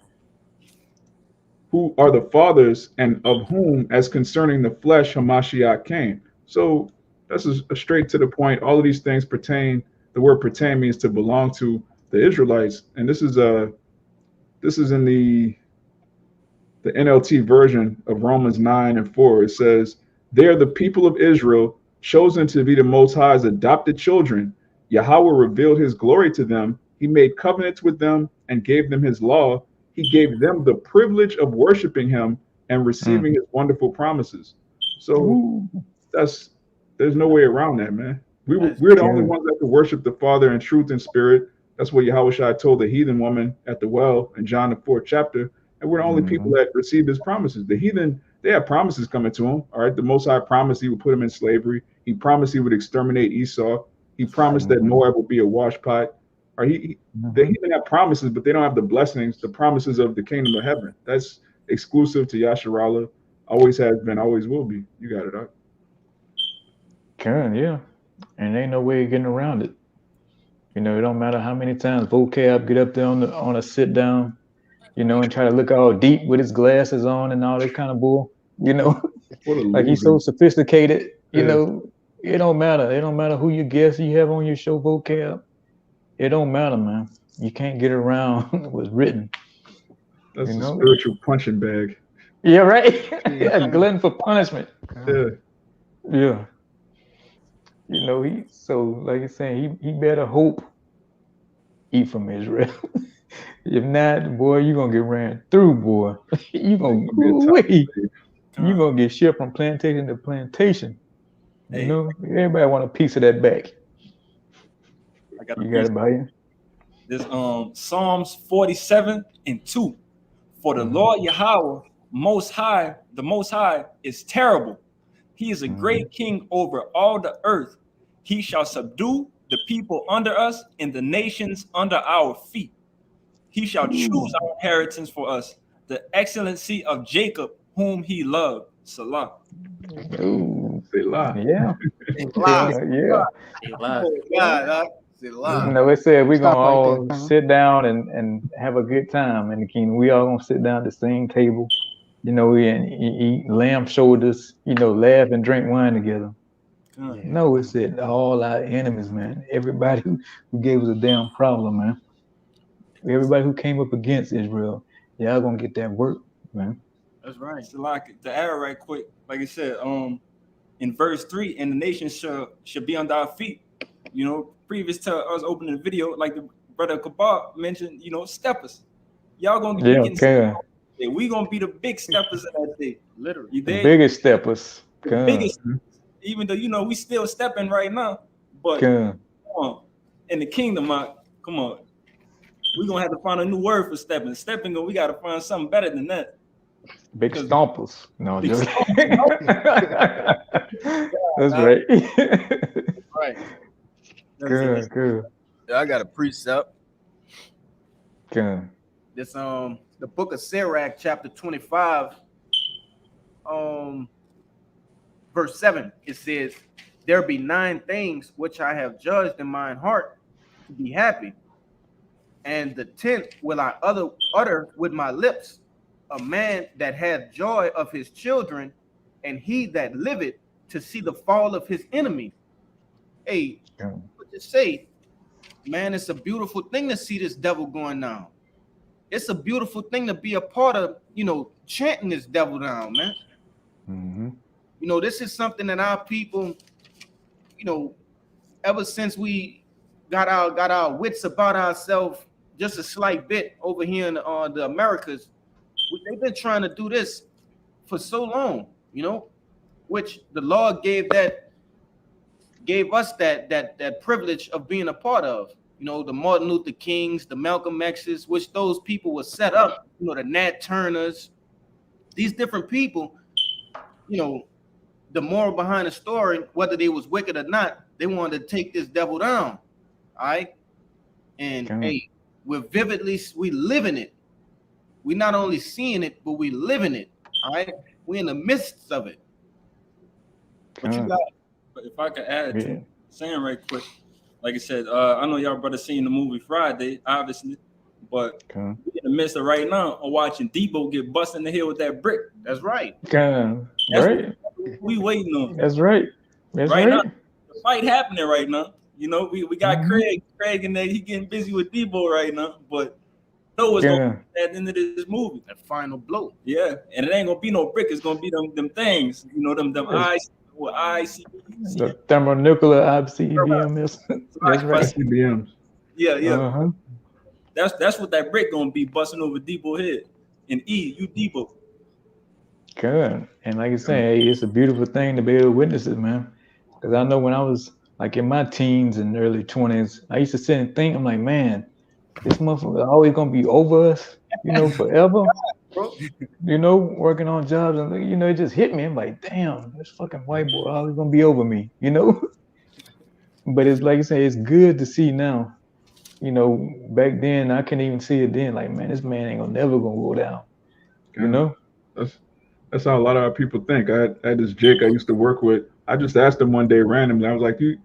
who are the fathers, and of whom, as concerning the flesh, Hamashiach came. So that's a straight to the point. All of these things pertain. The word pertain means to belong to the Israelites, and this is in the NLT version of Romans 9:4. It says, "They are the people of Israel, chosen to be the Most High's adopted children. Yahweh revealed His glory to them. He made covenants with them and gave them His law. He gave them the privilege of worshiping Him and receiving His wonderful promises." So there's no way around that, man. We're the only ones that can worship the Father in truth and spirit. That's what Yahushua told the heathen woman at the well in John the 4th chapter. And we're the only people that received His promises. The heathen, they have promises coming to them. All right, the Most High promised He would put them in slavery. He promised He would exterminate Esau. He promised that Moab would be a washpot. Or they even have promises, but they don't have the blessings, the promises of the kingdom of heaven. That's exclusive to Yasharallah. Always has been, always will be. You got it, Doc. Yeah. And ain't no way of getting around it. It don't matter how many times vocab get up there on a sit down. you know, and try to look all deep with his glasses on and all that kind of bull, you know. What a Like he's so loser. sophisticated, you Yeah. know. It don't matter. It don't matter who you guess you have on your show vocab. It don't matter, man. You can't get around what's written. That's You a know? spiritual punching bag. Yeah, right. Yeah, glutton for punishment. Yeah. Yeah. You know, so like you're saying, he better hope eat from Israel. If not, boy, you gonna get ran through, boy. You gonna It's gonna be a tough wait. day. You gonna get shipped from plantation to plantation. You Hey. know, everybody want a piece of that back. I got You got it by you. this Psalms 47:2. For the Lord Yahweh, the Most High is terrible. He is a great king over all the earth. He shall subdue the people under us and the nations under our feet. He shall choose our inheritance for us, the excellency of Jacob, whom he loved. Salah. Ooh, Selah. yeah. Lie. Yeah. They lie. Oh, God, huh? Say lie. You know, it said we're Stop gonna right there, all Tom. sit down and have a good time in the kingdom. We all gonna sit down at the same table. You know, we eat lamb shoulders, you know, laugh and drink wine together. No, it said all our enemies, man. Everybody who gave us a damn problem, man. Everybody who came up against Israel, y'all gonna get that work, man. That's right. Salah, to add right quick, like I said, in verse 3, and the nation should be under our feet. You know, previous to us opening the video, like the brother Kabab mentioned, you know, steppers. Y'all gonna be getting stepped. We gonna be the big steppers in that day. Literally. You The dig? biggest steppers. The Come. biggest, even though you know we still stepping right now, but Come. come on, in the kingdom, come on, we gonna have to find a new word for stepping. Stepping, we gotta find something better than that. Big stompers. No, Big just that's right. Right. Good, good, I got a precept. good. This the book of Sirach, chapter 25, verse 7. It says, there be 9 things which I have judged in mine heart to be happy, and the 10th will I utter with my lips. A man that hath joy of his children, and he that liveth to see the fall of his enemy. Hey, what to say, man, it's a beautiful thing to see this devil going down. It's a beautiful thing to be a part of, you know, chanting this devil down, man. Mm-hmm. You know, this is something that our people, you know, ever since we got our wits about ourselves just a slight bit over here in the Americas, they've been trying to do this for so long, you know, which the Lord gave us that privilege of being a part of. You know, the Martin Luther Kings, the Malcolm X's, which those people were set up, you know, the Nat Turners, these different people, you know, the moral behind the story, whether they was wicked or not, they wanted to take this devil down. All right. And hey, we living it. We not only seeing it, but we living it. All right. We in the midst of it. What you got? But if I could add to saying right quick, like I said, I know y'all brother seen the movie Friday, obviously, but we in the midst of right now of watching Debo get busted in the head with that brick. That's right. That's right. We waiting on. That's right. That's right. Now, the fight happening right now. You know, we got Craig and that he getting busy with Debo right now, but know what's going to be at the end of this movie. That final blow. Yeah, and it ain't gonna be no brick. It's gonna be them things. You know, them eyes. The thermonuclear ICBMs. That's right. ICBMs. Yeah. Uh-huh. That's what that brick gonna be busting over Debo's head. And you Debo. Good. And like I say, it's a beautiful thing to be able to witness it, man. Because I know when I was like in my teens and early 20s, I used to sit and think, I'm like, man, this motherfucker always gonna be over us, you know, forever. You know, working on jobs, and you know, it just hit me. I'm like, damn, this fucking white boy always gonna be over me, you know. But it's like I say, it's good to see now. You know, back then I couldn't even see it then. Like, man, this man ain't never gonna go down. You know. That's how a lot of our people think. I had this Jake I used to work with. I just asked him one day randomly. I was like, "You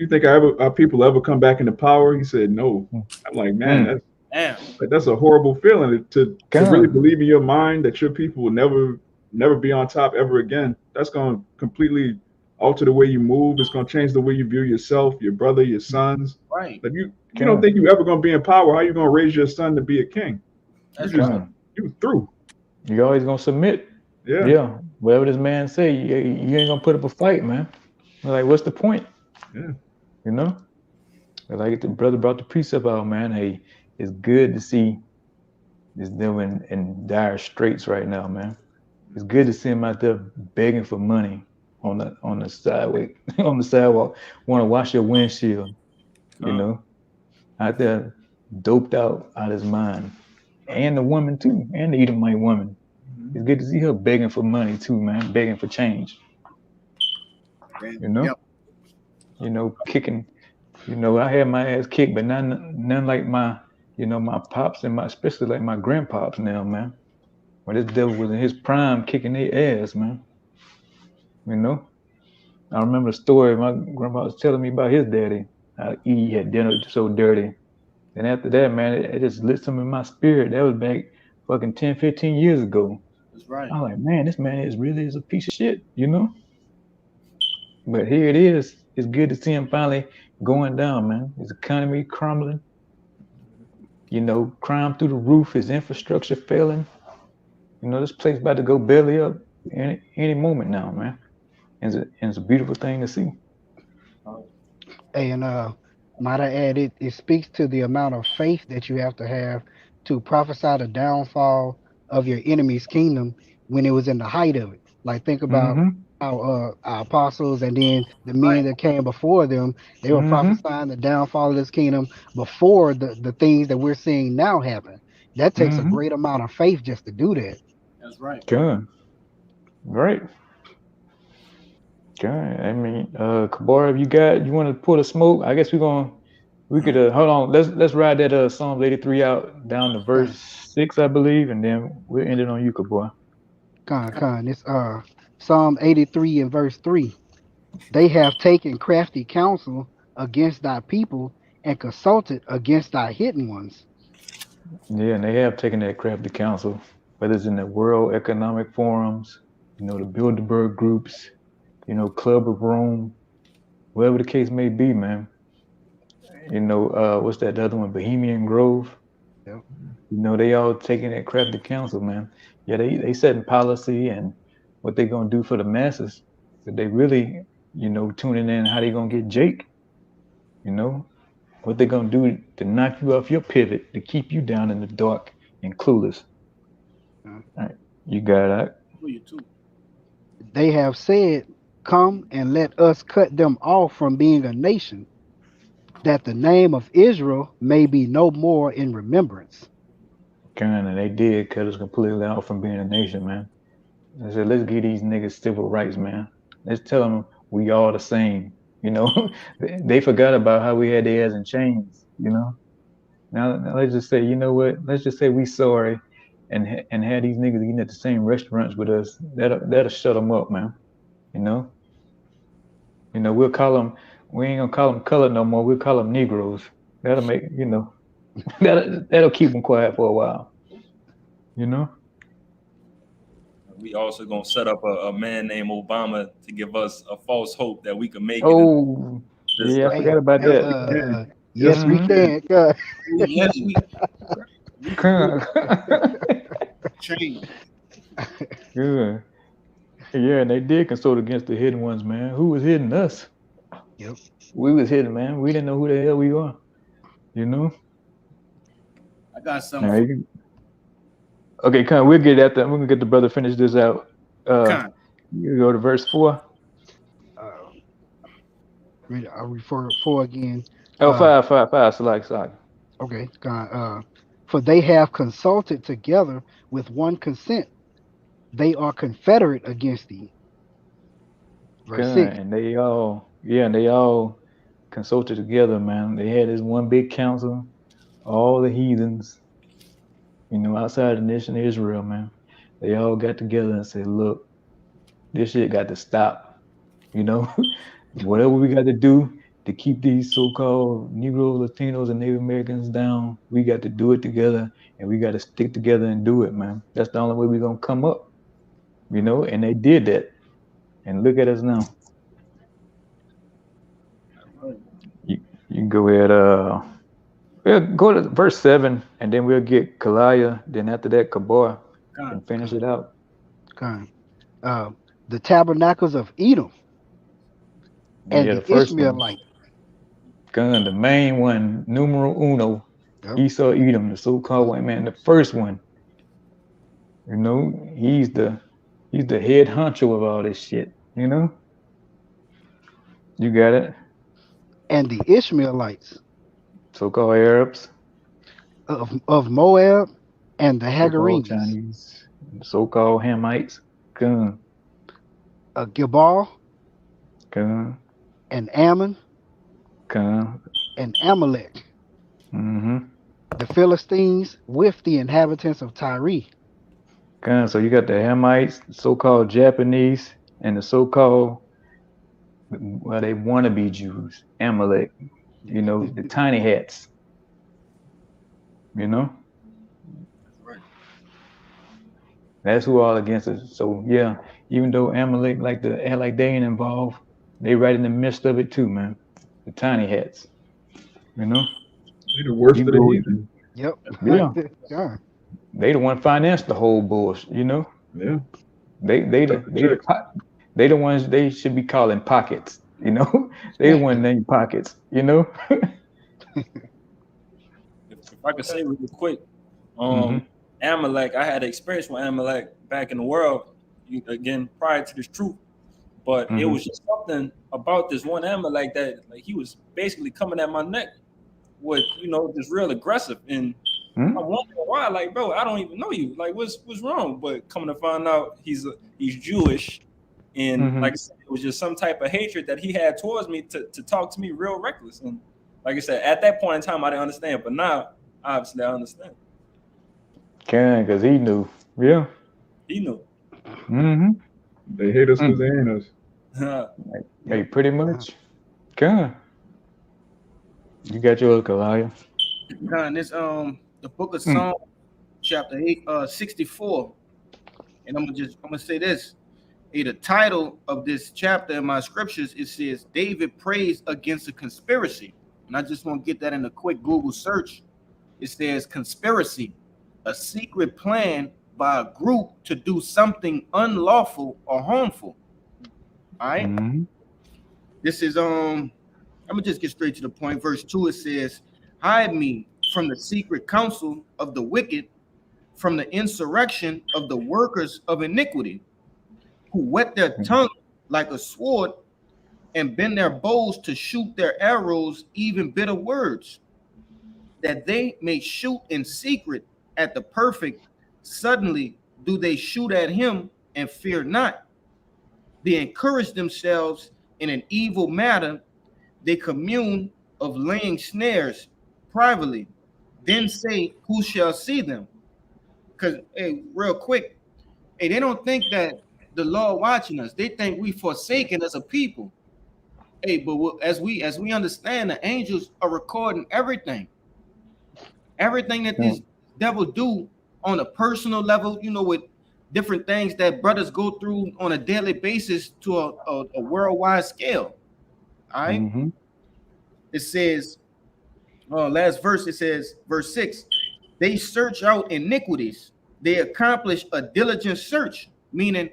think our people ever come back into power?" He said, "No." I'm like, "Man, Damn. Like, that's a horrible feeling to really God. believe in your mind that your people will never be on top ever again. That's going to completely alter the way you move. It's going to change the way you view yourself, your brother, your sons. Right. Like you God. don't think you ever going to be in power. How you going to raise your son to be a king? That's You just right. God. you through. You always gonna submit. Yeah. Yeah. Whatever this man say, you ain't gonna put up a fight, man. Like, what's the point? Yeah. You know? Like the brother brought the precept out, man. Hey, it's good to see this them in dire straits right now, man. It's good to see him out there begging for money on the sidewalk, on the sidewalk, want to wash your windshield, you know, out there doped out his mind. And the woman too, and the Edomite woman. It's good to see her begging for money too, man, begging for change. You know? Yep. You know, kicking, you know, I had my ass kicked, but none like my, you know, my pops and especially like my grandpops now, man. When this devil was in his prime kicking their ass, man. You know? I remember the story my grandpa was telling me about his daddy, how he had dinner so dirty. And after that, man, it just lit something in my spirit. That was back fucking 10, 15 years ago. That's right. I'm like, man, this man is a piece of shit, you know? But here it is. It's good to see him finally going down, man. His economy crumbling. You know, crime through the roof, his infrastructure failing. You know, this place about to go belly up any moment now, man. And it's a beautiful thing to see. And might I add, it speaks to the amount of faith that you have to prophesy the downfall of your enemy's kingdom when it was in the height of it. Like, think about our apostles and then the men that came before them. They were prophesying the downfall of this kingdom before the things that we're seeing now happen. That takes a great amount of faith just to do that. That's right. Good. Right. Good. I mean, Kabara, if you want to pull the smoke, I guess we could hold on. Let's ride that Psalms 83 out down to verse 6, I believe, and then we'll end it on you, Kabara. It's Psalm 83 and verse 3. They have taken crafty counsel against thy people and consulted against thy hidden ones. Yeah, and they have taken that crafty counsel, whether it's in the World Economic Forums, you know, the Bilderberg groups, you know, Club of Rome, whatever the case may be, man. You know, what's that other one, Bohemian Grove? Yep. You know, they all taking that crafty counsel, man. Yeah, they setting policy and what they gonna do for the masses. But they really, you know, tuning in how they gonna get Jake. You know, what they gonna do to knock you off your pivot, to keep you down in the dark and clueless. All right, you got that. You too. They have said, come and let us cut them off from being a nation, that the name of Israel may be no more in remembrance. And they did cut us completely off from being a nation, man. They said, let's give these niggas civil rights, man. Let's tell them we all the same. You know, they forgot about how we had their ass in chains, you know. Now let's just say, you know what? Let's just say we sorry and have these niggas eating at the same restaurants with us. That'll shut them up, man. You know, we'll call them. We ain't gonna call them colored no more. We'll call them Negroes. That'll make, you know, that'll keep them quiet for a while. You know. We also gonna set up a man named Obama to give us a false hope that we can make it. Oh, yeah, I forgot about that. Yes, we can. Yes, we change. Good. Yeah, and they did consult against the hidden ones, man. Who was hidden? Us. Yep. We was hidden, man. We didn't know who the hell we were. You know? I got something. Okay, we'll get at that. We're gonna get the brother finish this out. You go to verse 4. I'll refer 4 again. Oh, 5. Select. Okay. For they have consulted together with one consent. They are confederate against thee. Verse 6. And they all consulted together, man. They had this one big council, all the heathens, you know, outside the nation of Israel, man. They all got together and said, look, this shit got to stop. You know, whatever we got to do to keep these so-called Negro, Latinos, and Native Americans down. We got to do it together, and we got to stick together and do it, man. That's the only way we're gonna come up, you know. And they did that, and look at us now. You can go ahead. We'll go to verse 7, and then we'll get Kaliah. Then after that, Kabor, and finish it out. Okay. The tabernacles of Edom and the Ishmaelite. Gun, the main one, numero uno, Esau Edom, the so-called white man, the first one. You know, he's the head honcho of all this shit. You know, you got it. And the Ishmaelites, so-called Arabs of Moab, and the Hagarenes, Chinese, so-called Hamites. Gun. Gilbal, Gun. And Ammon, Gun. And Amalek. Mm-hmm. The Philistines with the inhabitants of Tyre. Gun. So you got the Hamites, so-called Japanese, and the so-called, well, they want to be Jews, Amalek. You know, the tiny hats. You know? That's who all against us. So yeah, even though Amalek like they ain't involved, they right in the midst of it too, man. The tiny hats. You know? They the worst of the heathen. Yep. Yeah. They the one finance the whole bullshit, you know? Yeah. They the ones they should be calling pockets, you know? They the one named pockets, you know? If I could say really quick, Amalek, I had experience with Amalek back in the world, again, prior to this truth. But it was just something about this one Amalek that like he was basically coming at my neck with, you know, just real aggressive. And I'm wondering why, like, bro, I don't even know you. Like, what's wrong? But coming to find out he's Jewish. And like I said, it was just some type of hatred that he had towards me to talk to me real reckless. And like I said, at that point in time, I didn't understand. But now, obviously, I understand. Because he knew. Yeah. He knew. They hate us because they ain't us. Hey, pretty much. God. You got yours, Kaliah. This the book of Psalms, chapter 64. And I'm gonna say this. The title of this chapter in my scriptures, it says David prays against a conspiracy. And I just want to get that in a quick Google search. It says conspiracy, a secret plan by a group to do something unlawful or harmful. All right. This is I'm gonna just get straight to the point. Verse 2, it says, hide me from the secret counsel of the wicked, from the insurrection of the workers of iniquity, who whet their tongue like a sword and bend their bows to shoot their arrows, even bitter words, that they may shoot in secret at the perfect. Suddenly do they shoot at him and fear not. They encourage themselves in an evil matter. They commune of laying snares privately. Then say, who shall see them? Because, hey, real quick, hey, they don't think that the Lord watching us. They think we forsaken as a people. Hey, but as we understand, the angels are recording everything that these devils do on a personal level, you know, with different things that brothers go through on a daily basis to a worldwide scale. All right. It says, last verse, it says, verse 6, they search out iniquities. They accomplish a diligent search, meaning,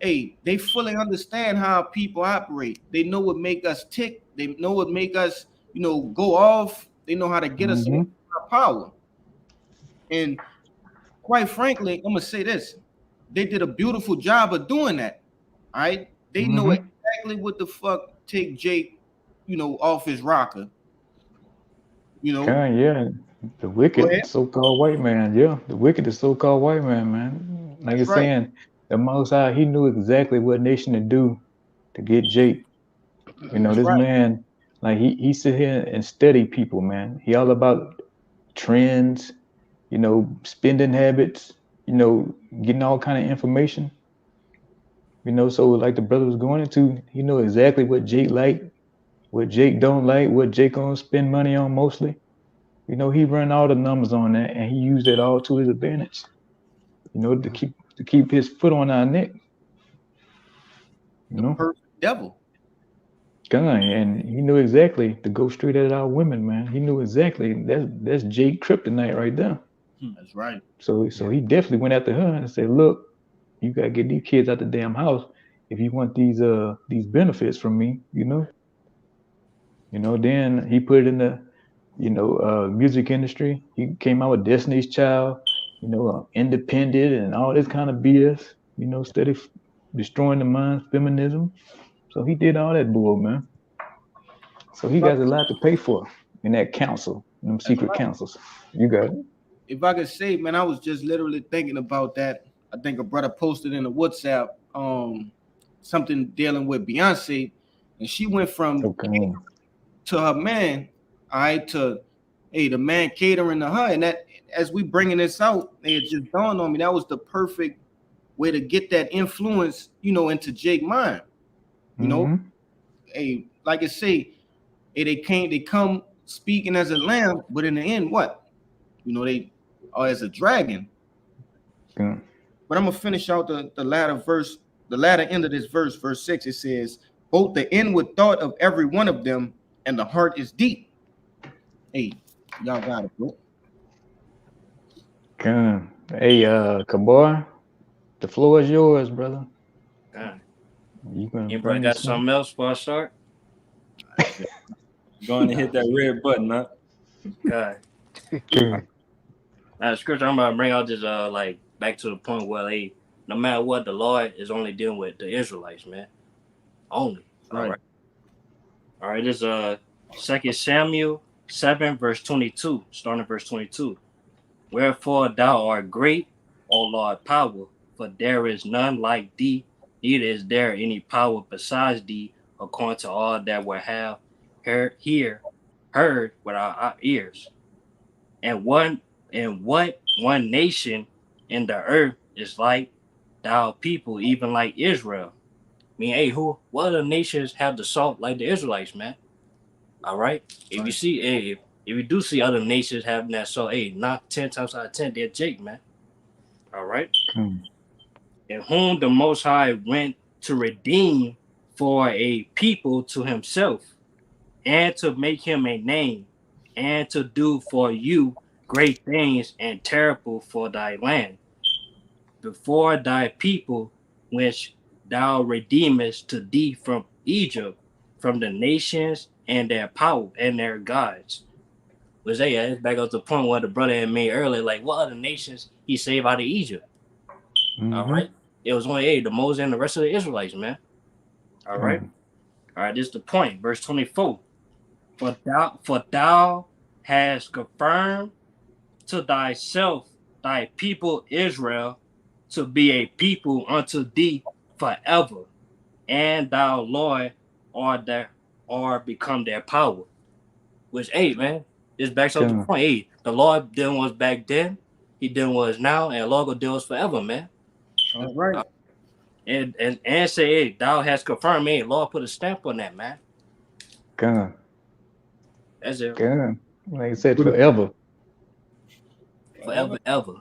hey, they fully understand how people operate. They know what make us tick. They know what make us, you know, go off. They know how to get us in our power. And quite frankly, I'm gonna say this: they did a beautiful job of doing that. All right, they know exactly what the fuck take Jake, you know, off his rocker. You know, the wicked so-called white man. Yeah, the wicked is so-called white man, man. Like you're saying, the Most High, he knew exactly what nation to do to get Jake. You know, this man, like he sit here and study people, man. He all about trends, you know, spending habits, you know, getting all kind of information. You know, so like the brother was going into, he know exactly what Jake liked. what Jake don't like, what Jake gonna spend money on mostly. You know, he run all the numbers on that, and he used it all to his advantage. You know, to keep his foot on our neck. You The know, perfect devil. gun, and he knew exactly to go straight at our women, man. He knew exactly that's Jake kryptonite right there. That's right. So he definitely went after her and said, "Look, you gotta get these kids out the damn house if you want these benefits from me." You know. Then he put it in the music industry. He came out with Destiny's Child, Independent and all this kind of BS. Steady destroying the minds, feminism. So he did all that bull, man. So he got a lot to pay for in that council, in them secret councils. You got it. If I could say, man, I was just literally thinking about that. I think a brother posted in the WhatsApp something dealing with Beyonce, and she went from to her man, all right, to the man catering to her. And that, as we bringing this out, it just dawned on me that was the perfect way to get that influence, into Jake's mind. Like I say, they come speaking as a lamb, but in the end, what? They are as a dragon. Yeah. But I'm gonna finish out the latter end of this verse, verse 6. It says, both the inward thought of every one of them and the heart is deep. Hey, y'all got it, bro. Hey, Kabar, the floor is yours, brother. Anybody got something else before I start? Go on and hit that red button, huh? God. Now, scripture I'm about to bring out this back to the point where no matter what, the Lord is only dealing with the Israelites, man. Only. Right. All right. This 2 Samuel 7 verse 22, starting at verse 22. Wherefore thou art great, O Lord, power, for there is none like thee, neither is there any power besides thee, according to all that we have heard with our ears. And what one nation in the earth is like thou people, even like Israel? I mean, what other nations have the salt like the Israelites, man? All right. If you see, if you do see other nations having that salt, not 10 times out of 10, they're Jake, man. All right. In whom the Most High went to redeem for a people to himself, and to make him a name, and to do for you great things and terrible for thy land, before thy people, which thou redeemest to thee from Egypt, from the nations and their power and their gods. Which it's back up to the point where the brother had made earlier, like what other nations he saved out of Egypt? All right. It was only the Moses and the rest of the Israelites, man. All right. All right, this is the point. Verse 24. For thou hast confirmed to thyself thy people Israel to be a people unto thee forever, and thou, Lord, are become their power. Which, man, this backs up the point. The Lord did was back then, he did was now, and the Lord will do us forever, man. All right. And say, thou hast confirmed me. Lord put a stamp on that, man. God. That's it. God. Like I said, forever. Forever, ever.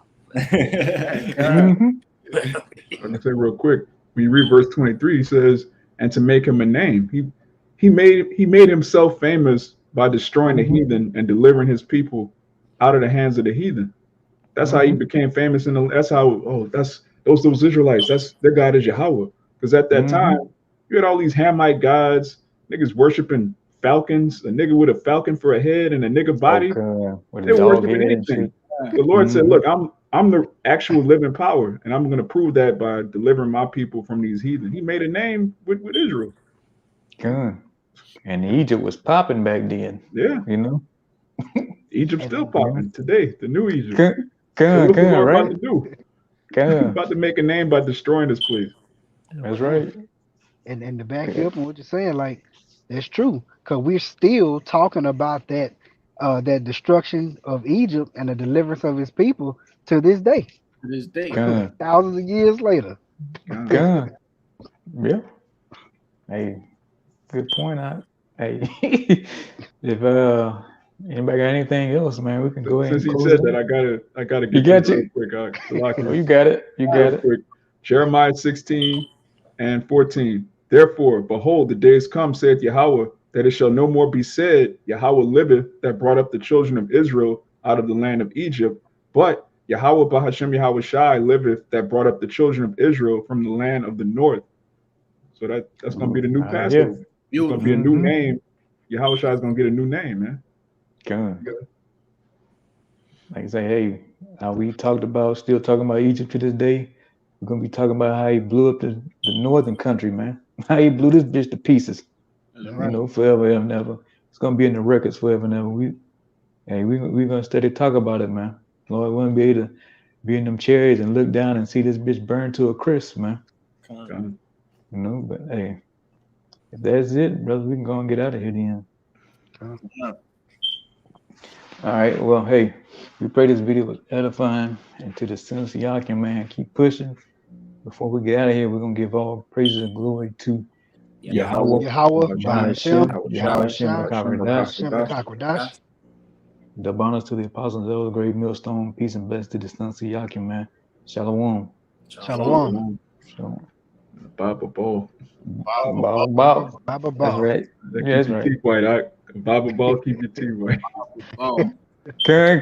I'm gonna say real quick. When you read verse 23, he says, "And to make him a name, he made himself famous by destroying the heathen and delivering his people out of the hands of the heathen." That's how he became famous, that's how those Israelites. That's their God is Yahweh. Because at that time, you had all these Hamite gods, niggas worshiping falcons, a nigga with a falcon for a head and a nigga body. They were worshiping anything. The Lord said, "Look, I'm the actual living power, and I'm going to prove that by delivering my people from these heathen." He made a name with Israel. God. And Egypt was popping back then. Yeah. Egypt's still popping today, the new Egypt. What's the Lord about to do? He's about to make a name by destroying this place. That's right. And to back you up on what you're saying, like, that's true. Because we're still talking about that destruction of Egypt and the deliverance of his people to this day. To this day. Thousands of years later. God. Yeah. Hey, good point. Hey, if anybody got anything else, man, we can go ahead Since and he close said it. that, I gotta You get got this real you. quick. Lock Oh, it you got it. You got real it. quick. Jeremiah 16 and 14. Therefore, behold, the days come, saith Yahweh, that it shall no more be said, Yahweh liveth, that brought up the children of Israel out of the land of Egypt, but Yahweh Bahashem Yahweh Shai liveth, that brought up the children of Israel from the land of the north. So that's going to be the new Right here. Passover. It's going to be a new name. Yahweh Shai is going to get a new name, man. Good. Like I say, hey, how we still talking about Egypt to this day. We're gonna be talking about how he blew up the northern country, man. How he blew this bitch to pieces. That's You know, forever and ever. It's gonna be in the records forever and ever. We're gonna steady talk about it, man. Lord, we wanna be able to be in them chairs and look down and see this bitch burn to a crisp, man. You know, but hey, if that's it, brother, we can go and get out of here then. All right, well, hey, we pray this video was edifying, and to the sinners of Yakin, man, keep pushing. Before we get out of here, we're gonna give all praises and glory to Yahweh, Bahashem, Yahweh Shemakakwadash. The bonus to the apostles, those great millstone, peace and blessings to the sons of Yakin, man. Shalom. Shalom. Baba Ball. Bob. That's right. Keep your teeth white. Baba Ball, keep your teeth white. Oh. Can